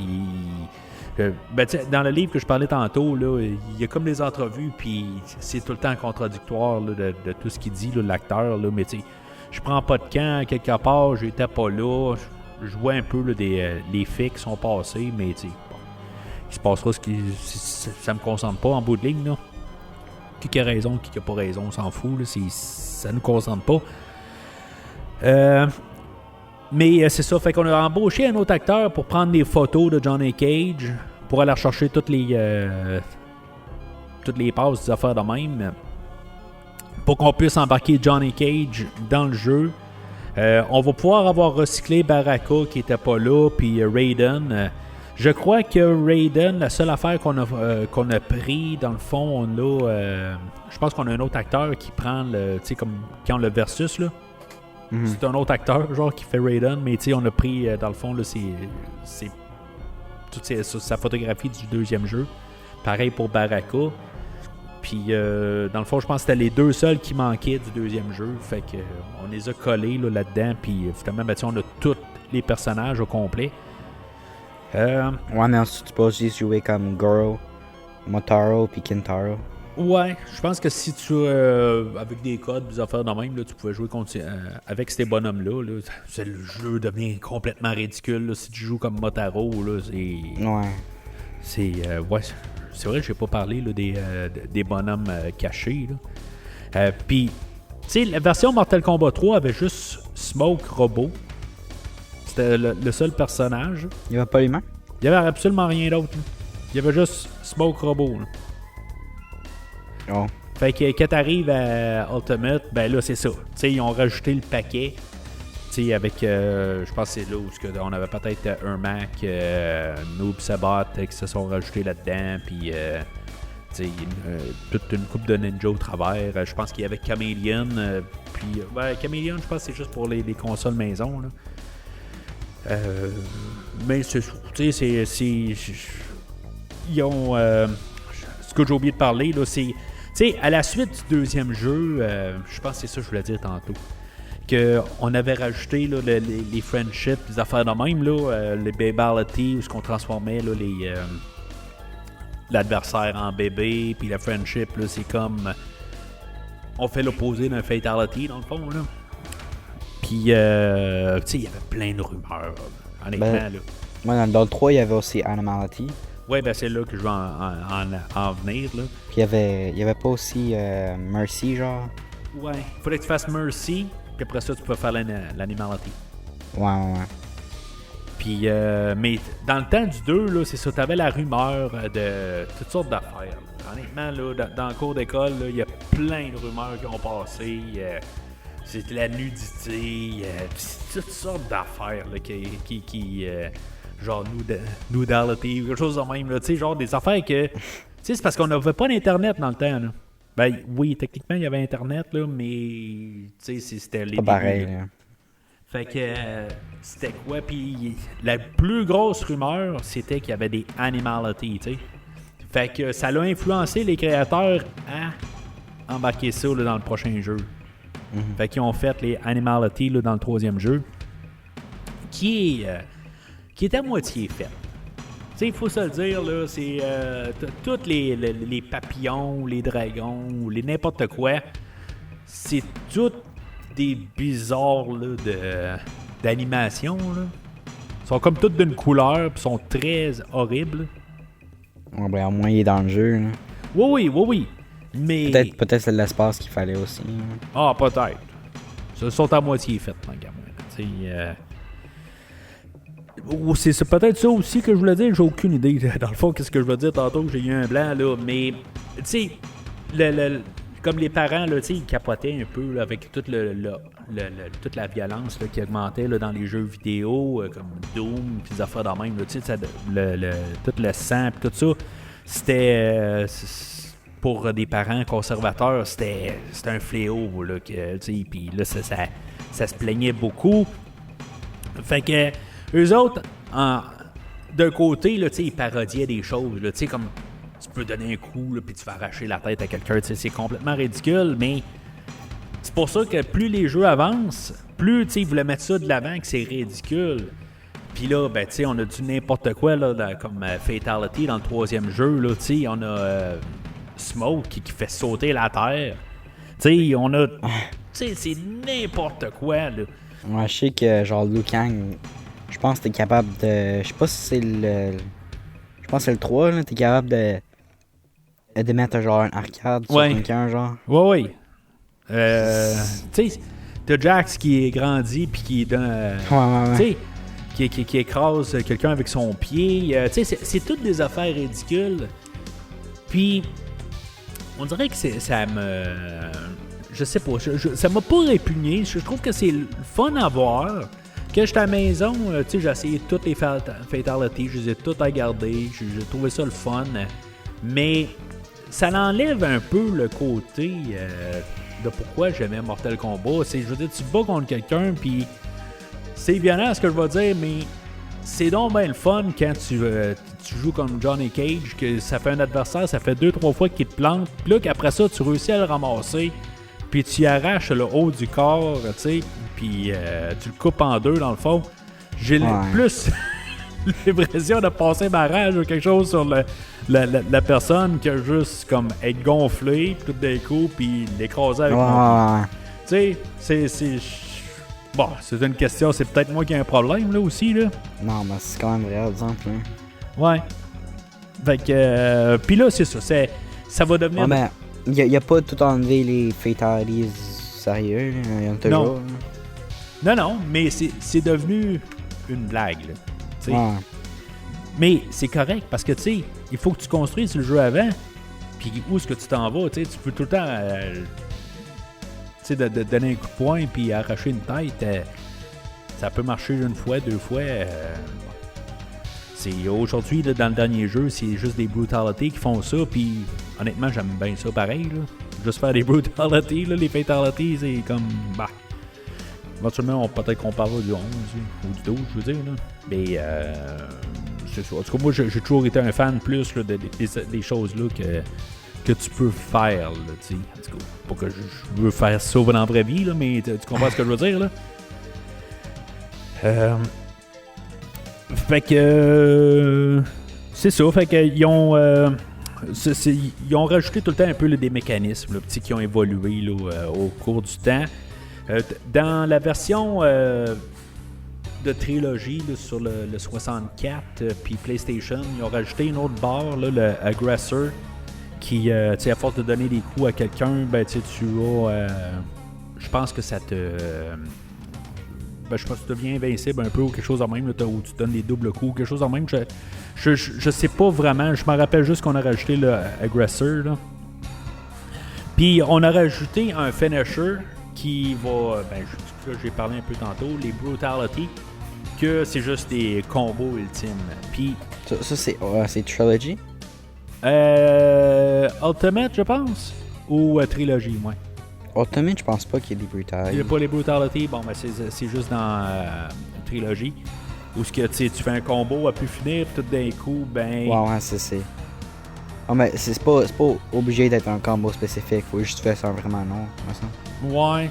ben, dans le livre que je parlais tantôt, là, il y a comme des entrevues, puis c'est tout le temps contradictoire là, de tout ce qu'il dit, là, l'acteur. Là, mais tu sais, je prends pas de camp quelque part, j'étais pas là, je vois un peu là, les faits qui sont passés, mais tu sais, bon, il se passera ce qui. Ça me concentre pas en bout de ligne, là. Qui a raison, qui a pas raison, on s'en fout, là, ça nous concentre pas. Mais c'est ça, fait qu'on a embauché un autre acteur pour prendre des photos de Johnny Cage, pour aller chercher toutes les passes, des affaires de même, pour qu'on puisse embarquer Johnny Cage dans le jeu. On va pouvoir avoir recyclé Baraka qui était pas là, puis Raiden. Je crois que Raiden, la seule affaire qu'on a pris, dans le fond, on a, je pense qu'on a un autre acteur qui prend le, tu sais, comme quand le versus, là. Mm-hmm. C'est un autre acteur, genre, qui fait Raiden, mais tu sais, on a pris, dans le fond, là, c'est toute sa photographie du deuxième jeu. Pareil pour Baraka. Puis, dans le fond, je pense que c'était les deux seuls qui manquaient du deuxième jeu. Fait que on les a collés là-dedans. Puis, finalement, ben, on a tous les personnages au complet. Ouais, mais ensuite, tu peux aussi jouer comme Goro, Motaro, puis Kintaro. Ouais, je pense que si tu avec des codes, des affaires de même, là, tu pouvais jouer avec ces bonhommes-là. Là, le jeu devient complètement ridicule. Là, si tu joues comme Motaro, là, c'est. Ouais. C'est vrai que j'ai pas parlé là, des bonhommes cachés. Puis, tu sais, la version Mortal Kombat 3 avait juste Smoke Robot. C'était le seul personnage. Il y avait pas les mains? Il y avait absolument rien d'autre. Là. Il y avait juste Smoke Robot. Là. Oh. Fait que quand t'arrives à Ultimate, ben là c'est ça. Tu sais, ils ont rajouté le paquet. Tu sais, avec, je pense que c'est là où on avait peut-être un Mac, Noob Sabat qui se sont rajoutés là-dedans. Puis, tu sais, toute une coupe de ninja au travers. Je pense qu'il y avait Chameleon. Puis, Chameleon, je pense que c'est juste pour les consoles maison. Là. Mais c'est, tu sais, ils ont. Ce que j'ai oublié de parler, là, c'est. Tu sais, à la suite du deuxième jeu, je pense que c'est ça que je voulais dire tantôt, qu'on avait rajouté là, les friendships, les affaires de même, là, les babality, où on transformait là, l'adversaire en bébé, puis la friendship, là, c'est comme. On fait l'opposé d'un fatality, dans le fond, là. Puis, tu sais, il y avait plein de rumeurs, honnêtement, là. Moi, dans le 3, il y avait aussi Animality. Ouais, ben c'est là que je vais en venir, là. Puis il y avait pas aussi Mercy, genre? Ouais, il fallait que tu fasses Mercy, puis après ça, tu peux faire l'Animality. Ouais. Puis, mais dans le temps du 2, là, c'est ça, t'avais la rumeur de toutes sortes d'affaires. Là. Honnêtement, là, dans le cours d'école, il y a plein de rumeurs qui ont passé. C'est de la nudité, toutes sortes d'affaires là, qui genre nudality, quelque chose de même, tu sais, genre des affaires que, tu sais, c'est parce qu'on n'avait pas d'internet dans le temps, là. Ben oui, techniquement il y avait internet, là, mais, tu sais, c'était les pas pareil, là. Fait que, c'était quoi, puis la plus grosse rumeur, c'était qu'il y avait des animalities, tu sais. Fait que ça l'a influencé les créateurs à embarquer ça, là, dans le prochain jeu. Mm-hmm. Fait qu'ils ont fait les animalities, là, dans le troisième jeu, qui est à moitié fait. Tu sais, il faut se le dire, là, c'est tous les papillons, les dragons, les n'importe quoi, c'est tout des bizarres là, d'animation. Là. Ils sont comme toutes d'une couleur, puis sont très horribles. Ouais, ben, au moins, il est dans le jeu. Là. Oui. Mais... Peut-être c'est de l'espace qu'il fallait aussi. Ah, peut-être. Ils sont à moitié faits, mon gamin. Tu sais... C'est peut-être ça aussi que je voulais dire, j'ai aucune idée. Dans le fond, qu'est-ce que je veux dire tantôt, j'ai eu un blanc, là. Mais, tu sais, comme les parents, là, ils capotaient un peu là, avec toute la violence là, qui augmentait là, dans les jeux vidéo, comme Doom, puis des affaires de même. Là, tout le sang, puis tout ça, c'était... pour des parents conservateurs, c'était un fléau. Là, puis là, ça se plaignait beaucoup. Fait que... Eux autres, d'un côté, là, ils parodiaient des choses. Là, comme tu peux donner un coup puis tu vas arracher la tête à quelqu'un. C'est complètement ridicule, mais c'est pour ça que plus les jeux avancent, plus ils voulaient mettre ça de l'avant que c'est ridicule. Puis là, ben, on a du n'importe quoi là, comme Fatality dans le troisième jeu. Là, on a Smoke qui fait sauter la terre. On a... c'est n'importe quoi. Là. Ouais, je sais que genre Liu Kang... Je pense que t'es capable de... Je sais pas si c'est le... Je pense que c'est le 3, là. T'es capable de mettre genre un arcade sur quelqu'un, genre. Oui. Tu sais, t'as Jax qui est grandi puis qui donne... Ouais. Tu sais, qui écrase quelqu'un avec son pied. Tu sais, c'est toutes des affaires ridicules. Puis, on dirait que ça me... Je sais pas, ça m'a pas répugné. Je trouve que c'est le fun à voir. Quand j'étais à la maison, j'ai essayé toutes les fatalities, je les ai toutes regardées, j'ai trouvé ça le fun, mais ça enlève un peu le côté de pourquoi j'aimais Mortal Kombat. Je veux dire, tu te bats contre quelqu'un, puis c'est violent ce que je vais dire, mais c'est donc bien le fun quand tu tu joues comme Johnny Cage, que ça fait un adversaire, ça fait 2-3 fois qu'il te plante, puis là qu'après ça, tu réussis à le ramasser, puis tu arraches le haut du corps, tu sais, puis tu le coupes en deux dans le fond. J'ai plus l'impression de passer ma rage ou quelque chose sur la personne que juste comme être gonflé, puis tout d'un coup, puis l'écraser avec mon... Tu sais, c'est... Bon, c'est une question, c'est peut-être moi qui ai un problème là aussi, là. Non, mais c'est quand même vrai, exemple. Hein. Ouais. Fait que... Puis là, c'est ça, ça va devenir... Ouais, mais il n'y a pas tout enlevé les fatalities sérieux, il y en a toujours. Non, mais c'est devenu une blague, là. T'sais. Ouais. Mais c'est correct, parce que, tu sais, il faut que tu construises le jeu avant, puis où est-ce que tu t'en vas, tu sais, tu peux tout le temps... tu sais, de donner un coup de poing puis arracher une tête, ça peut marcher une fois, deux fois. C'est aujourd'hui, là, dans le dernier jeu, c'est juste des brutalités qui font ça, puis honnêtement, j'aime bien ça pareil. Là. Juste faire des brutalités, là, les fatalities, c'est comme... Bah. Éventuellement, peut-être qu'on parlera du 11 ou du 12, je veux dire. Là. Mais c'est ça. En tout cas, moi, j'ai toujours été un fan plus là, des choses-là que tu peux faire, là, tu sais. En tout cas, pas que je veux faire ça dans la vraie vie, là, mais tu comprends ce que je veux dire, là? Fait que... c'est ça, fait que ils ont... ils ont rajouté tout le temps un peu là, des mécanismes là, qui ont évolué là, au cours du temps. Dans la version de trilogie là, sur le 64 puis PlayStation, ils ont rajouté une autre barre, là, le Aggressor, qui, à force de donner des coups à quelqu'un, ben, tu as... je pense que ça te... je pense que tu deviens invincible un peu ou quelque chose de même, là, où tu donnes des doubles coups, quelque chose de même. Je sais pas vraiment, je me rappelle juste qu'on a rajouté le Aggressor. Là. Puis on a rajouté un finisher qui va... j'ai parlé un peu tantôt, les Brutality, que c'est juste des combos ultimes. Puis... Ça c'est Trilogy? Ultimate, je pense, ou Trilogy, moi. Ultimate, je pense pas qu'il y ait des Brutalities. Il n'y a pas les Brutalities, bon, ben c'est juste dans Trilogy, où ce que tu fais un combo à pu finir, tout d'un coup, ben... Ouais, c'est... Oh, mais c'est pas obligé d'être un combo spécifique, faut juste faire ça vraiment non, ouais,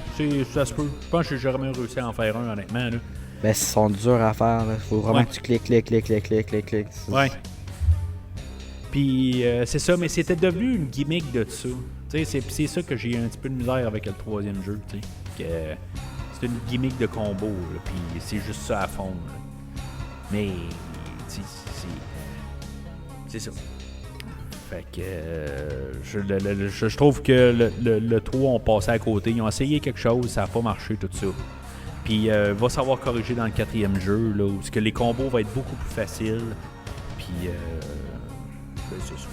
ça se peut. Je pense que j'ai jamais réussi à en faire un, honnêtement, là. Ben, ils sont durs à faire, là. Faut vraiment que tu cliques. Ouais. Puis c'est ça, mais c'était devenu une gimmick de ça. C'est ça que j'ai un petit peu de misère avec le troisième jeu. Que c'est une gimmick de combo, puis c'est juste ça à fond. Là. Mais c'est ça. Fait que je trouve que le 3 ont passé à côté. Ils ont essayé quelque chose, ça n'a pas marché tout ça. Puis va savoir corriger dans le quatrième jeu, là, où que les combos vont être beaucoup plus faciles. Puis c'est ça.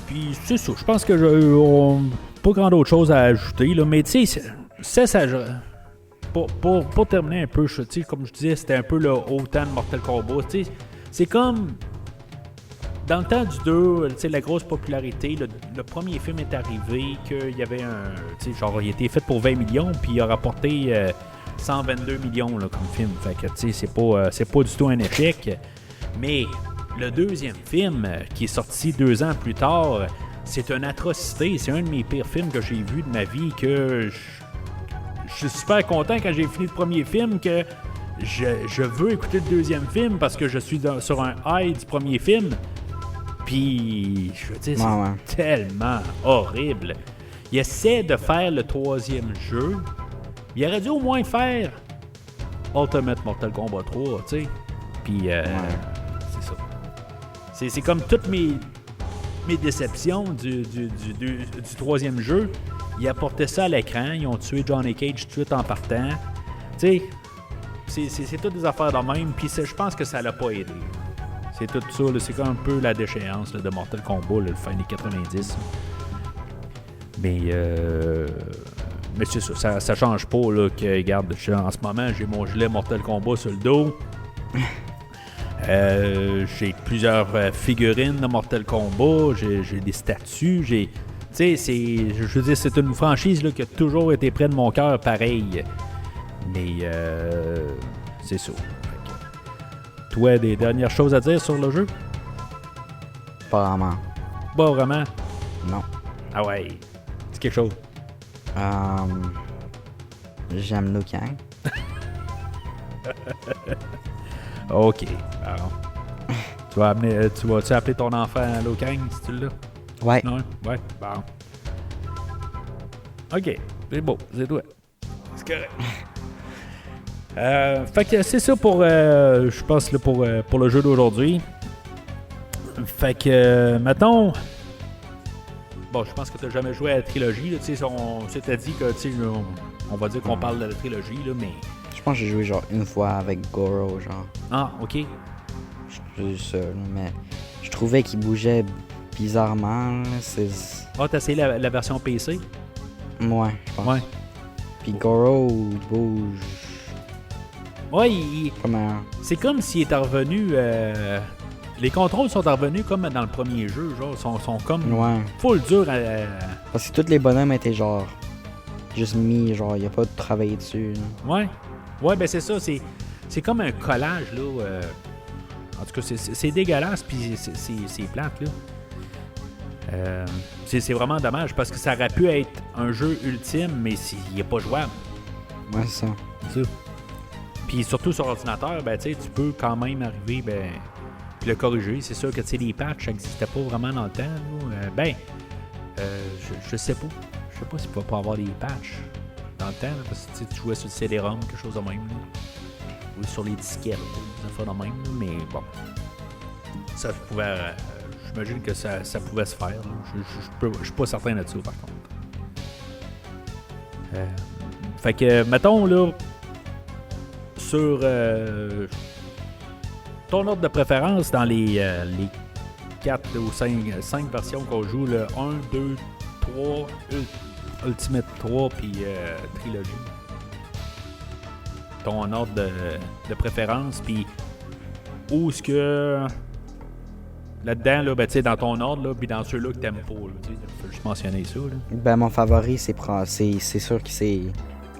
Puis c'est ça. Je pense que pas grand autre chose à ajouter, là, mais tu sais, ça pour terminer un peu, comme je disais, c'était un peu le haut-temps de Mortal Kombat. C'est comme dans le temps du 2, la grosse popularité, le premier film est arrivé, qu'il y avait genre il a été fait pour 20 millions, puis il a rapporté 122 millions là, comme film. Fait que c'est pas du tout un échec. Mais le deuxième film, qui est sorti 2 ans plus tard, c'est une atrocité. C'est un de mes pires films que j'ai vu de ma vie, que je suis super content quand j'ai fini le premier film que je veux écouter le deuxième film parce que je suis sur un high du premier film. Puis, je veux dire, c'est tellement horrible. Il essaie de faire le troisième jeu. Il aurait dû au moins faire Ultimate Mortal Kombat 3, tu sais. Puis, c'est ça. C'est comme toutes mes déceptions du troisième jeu. Ils apportaient ça à l'écran. Ils ont tué Johnny Cage tout de suite en partant. Tu sais, c'est toutes des affaires de même. Puis, je pense que ça l'a pas aidé. C'est tout ça, là, c'est comme un peu la déchéance là, de Mortal Kombat, là, le fin des 90. Mais c'est ça change pas là, que, regarde, en ce moment, j'ai mon gilet Mortal Kombat sur le dos. J'ai plusieurs figurines de Mortal Kombat, j'ai des statues, tu sais, je veux dire, c'est une franchise là, qui a toujours été près de mon cœur, pareil. Mais c'est ça. toi, des dernières choses à dire sur le jeu? Pas vraiment. Pas vraiment. Non. Ah ouais. C'est quelque chose. J'aime Liu Kang. Ok. Alors. Tu vas-tu appeler ton enfant Liu Kang si tu l'as? Ouais. Non? Ouais. Bon. Ok. C'est beau. C'est toi. C'est correct. Fait que c'est ça pour, je pense, là, pour le jeu d'aujourd'hui. Fait que, mettons... Bon, je pense que tu n'as jamais joué à la trilogie. Là, on s'était dit que, on va dire qu'on parle de la trilogie, là, mais... Je pense que j'ai joué genre une fois avec Goro, genre. Ah, ok. J'ai juste ça, là, mais je trouvais qu'il bougeait bizarrement. Là, Ah, t'as essayé la version PC? Ouais, je pense. Ouais. Puis Goro bouge... Ouais, c'est comme s'il était revenu... Les contrôles sont revenus comme dans le premier jeu, genre, sont comme Ouais. full dur à... Parce que tous les bonhommes étaient genre... Juste mis, genre, il n'y a pas de travail dessus. Là. Ouais. Ouais, ben c'est ça, c'est comme un collage, là. En tout cas, c'est dégueulasse, puis c'est plate, là. C'est vraiment dommage, parce que ça aurait pu être un jeu ultime, mais il n'est pas jouable. Ouais, c'est ça. C'est ça. Puis surtout sur ordinateur, ben tu sais, tu peux quand même arriver, ben... Puis le corriger. C'est sûr que les patchs n'existaient pas vraiment dans le temps. Je sais pas. Je sais pas s'il ne va pas avoir des patchs dans le temps. Là, parce que tu jouais sur le CD-ROM, quelque chose de même. Là. Ou sur les disquettes, des affaires de même. Là, mais bon. Ça pouvait. J'imagine que ça pouvait se faire. Je suis pas certain là-dessus, par contre. Fait que, mettons, là, sur ton ordre de préférence dans les 4 ou 5 versions qu'on joue, le 1, 2, 3, Ultimate 3 puis Trilogy. Ton ordre de préférence, puis où est-ce que là-dedans, là, ben, dans ton ordre, puis dans ceux-là que t'aimes pas, il faut juste mentionner ça. Là. Ben, mon favori, c'est sûr que c'est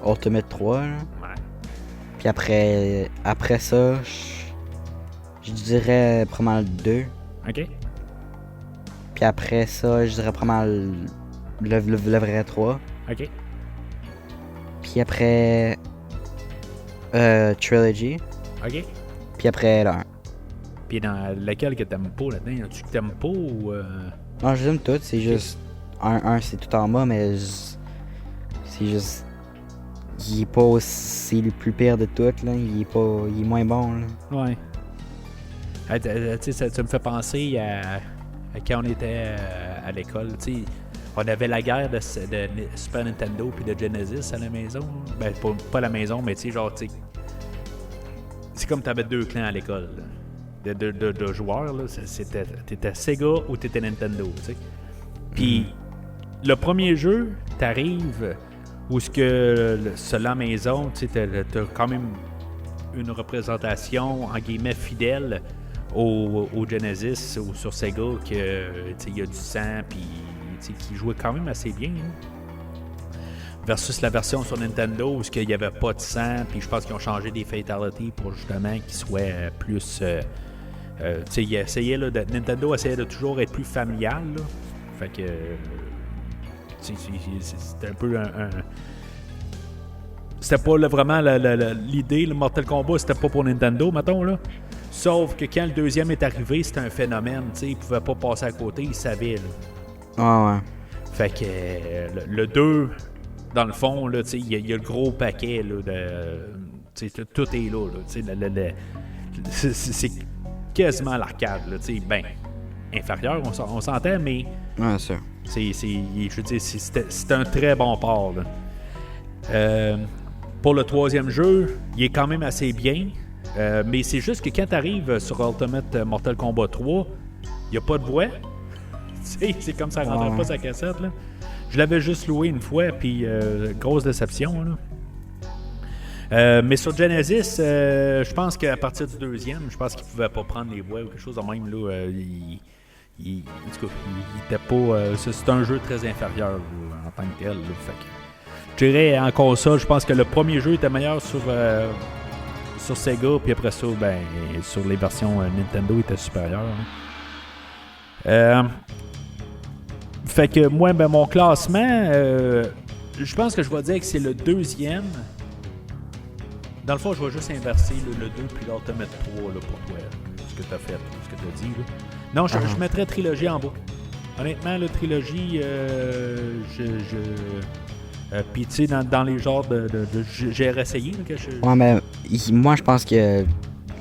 Ultimate 3. Là. Ouais. Puis après ça, je dirais probablement le 2. OK. Puis après ça, je dirais probablement le vrai 3. OK. Puis après Trilogy. OK. Puis après le 1. Puis dans lequel que t'aimes pas là-dedans? Y en-tu que t'aimes pas ou... Non, je les aime toutes, c'est juste... 1, c'est tout en bas, mais c'est juste... Il est pas aussi le plus pire de toutes, là. Il est moins bon, là. Ouais. Tu sais, ça me fait penser à quand on était à l'école, tu sais. On avait la guerre de Super Nintendo puis de Genesis à la maison. Ben, pas à la maison, mais tu sais, genre, tu sais... C'est comme t'avais 2 clans à l'école, là. De joueurs, là, t'étais Sega ou t'étais Nintendo, tu sais. Puis le premier jeu, t'arrives où ce que la maison, tu sais, t'as quand même une représentation en guillemets fidèle au Genesis ou sur Sega que il y a du sang puis qui jouait quand même assez bien. Hein. Versus la version sur Nintendo où il n'y avait pas de sang, puis je pense qu'ils ont changé des fatalities pour justement qu'ils soient plus. Nintendo essayait de toujours être plus familial. Là. Fait que. C'était un peu un c'était pas vraiment l'idée, le Mortal Kombat, c'était pas pour Nintendo, mettons, là. Sauf que quand le deuxième est arrivé, c'était un phénomène, tu sais, il pouvait pas passer à côté, il savait, là. Ah ouais. Fait que le 2, dans le fond, là, tu sais, il y a le gros paquet, là, tu sais, tout est là, tu sais, c'est quasiment l'arcade, là, tu sais, ben, inférieur, on s'entend, mais... Ouais, sûr. Je veux dire, c'est un très bon port, là. Pour le troisième jeu, il est quand même assez bien, mais c'est juste que quand tu arrives sur Ultimate Mortal Kombat 3, il n'y a pas de voix. C'est comme ça rentrait pas sa cassette. Là. Je l'avais juste loué une fois, puis grosse déception. Là. Mais sur Genesis, je pense qu'à partir du deuxième, je pense qu'il pouvait pas prendre les voix ou quelque chose de même. Là, en tout cas, il était pas. C'est un jeu très inférieur là, en tant que tel. Là, fait que, je dirais en console, je pense que le premier jeu était meilleur sur sur Sega, puis après ça, ben, sur les versions Nintendo, il était supérieur. Fait que moi, ben, mon classement, je pense que je vais dire que c'est le deuxième. Dans le fond, je vais juste inverser le 2 puis l'autre mettre 3 là, pour toi, ce que tu as fait, ce que tu as dit. Là. Non, je mettrais Trilogy en bas. Honnêtement, la Trilogy, puis tu sais, dans les genres j'ai réessayé. Là, Ouais, mais moi, je pense que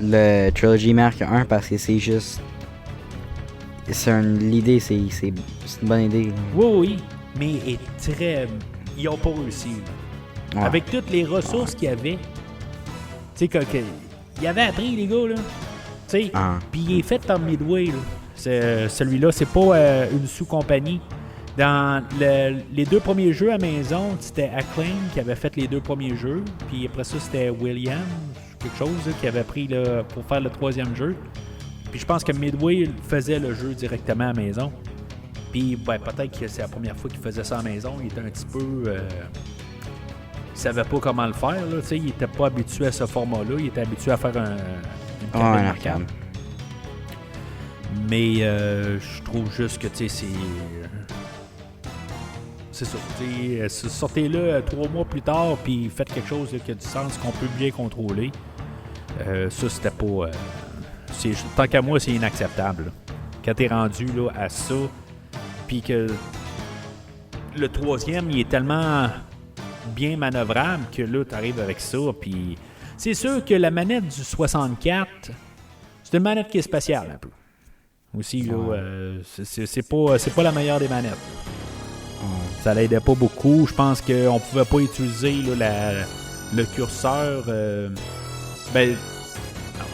le Trilogy marque 1 parce que c'est juste... L'idée, c'est une bonne idée. Oui, mais est très... Ils n'ont pas réussi. Ouais. Avec toutes les ressources qu'il y avait, tu sais, il avait appris, les gars, là. Tu sais, puis il est fait par Midway, là. Celui-là, c'est pas une sous-compagnie. Dans les 2 premiers jeux à maison, c'était Acclaim qui avait fait les 2 premiers jeux. Puis après ça, c'était Williams, quelque chose, là, qui avait pris là, pour faire le 3e jeu. Puis je pense que Midway faisait le jeu directement à la maison. Puis ben, peut-être que c'est la première fois qu'il faisait ça à la maison. Il était un petit peu... il savait pas comment le faire. Là, il était pas habitué à ce format-là. Il était habitué à faire une arcade. Mais je trouve juste que c'est ça. Sortez-le 3 mois plus tard puis faites quelque chose là, qui a du sens, qu'on peut bien contrôler. Ça, c'était pas... tant qu'à moi, c'est inacceptable. Là. Quand t'es rendu là, à ça, puis que le 3e, il est tellement bien manœuvrable que là, t'arrives avec ça. Puis c'est sûr que la manette du 64, c'est une manette qui est spéciale un peu. Aussi, là, c'est pas la meilleure des manettes. Ça l'aidait pas beaucoup. Je pense qu'on pouvait pas utiliser là, le curseur.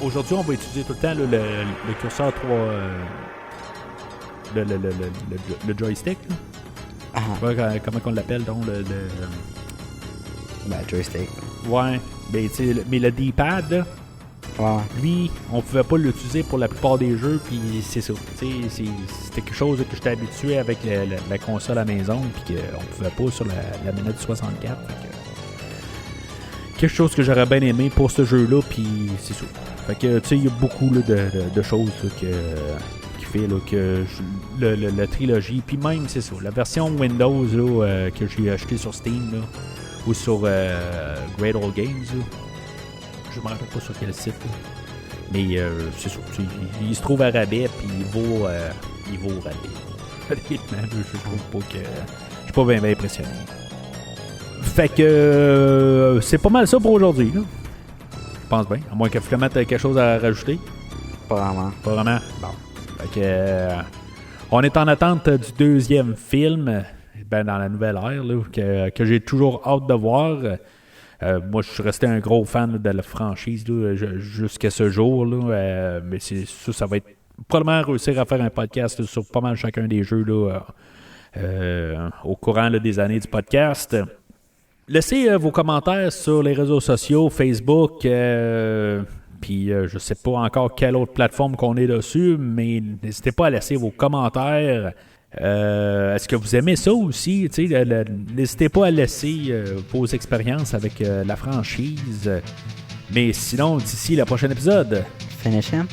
Aujourd'hui, on va utiliser tout le temps là, le curseur 3. Le joystick. Comment on l'appelle donc joystick. Ouais. Mais le D-pad, là, lui, on pouvait pas l'utiliser pour la plupart des jeux, puis c'est ça. C'était quelque chose que j'étais habitué avec la console à la maison, puis qu'on pouvait pas sur la manette du 64. Quelque chose que j'aurais bien aimé pour ce jeu-là, puis c'est ça. Fait que, tu sais, il y a beaucoup là, de choses là, qui fait là, que la trilogie, puis même, c'est ça, la version Windows là, que j'ai acheté sur Steam, là, ou sur Great Old Games, là. Je me rappelle pas sur quel site, là. Mais c'est ça, il se trouve à rabais, puis il vaut rabais. Honnêtement, je trouve pas que... Je suis pas bien impressionné. Fait que c'est pas mal ça pour aujourd'hui, là. Je pense bien. À moins que Flemette ait quelque chose à rajouter. Pas vraiment. Bon. Fait que on est en attente du 2e film, ben, dans la nouvelle ère, là, que j'ai toujours hâte de voir. Moi, je suis resté un gros fan là, de la franchise là, jusqu'à ce jour. Là, mais ça va être probablement réussir à faire un podcast là, sur pas mal chacun des jeux là, au courant là, des années du podcast. Laissez vos commentaires sur les réseaux sociaux, Facebook, puis je sais pas encore quelle autre plateforme qu'on est dessus, mais n'hésitez pas à laisser vos commentaires. Est-ce que vous aimez ça aussi? N'hésitez pas à laisser vos expériences avec la franchise. Mais sinon, d'ici le prochain épisode, finish him.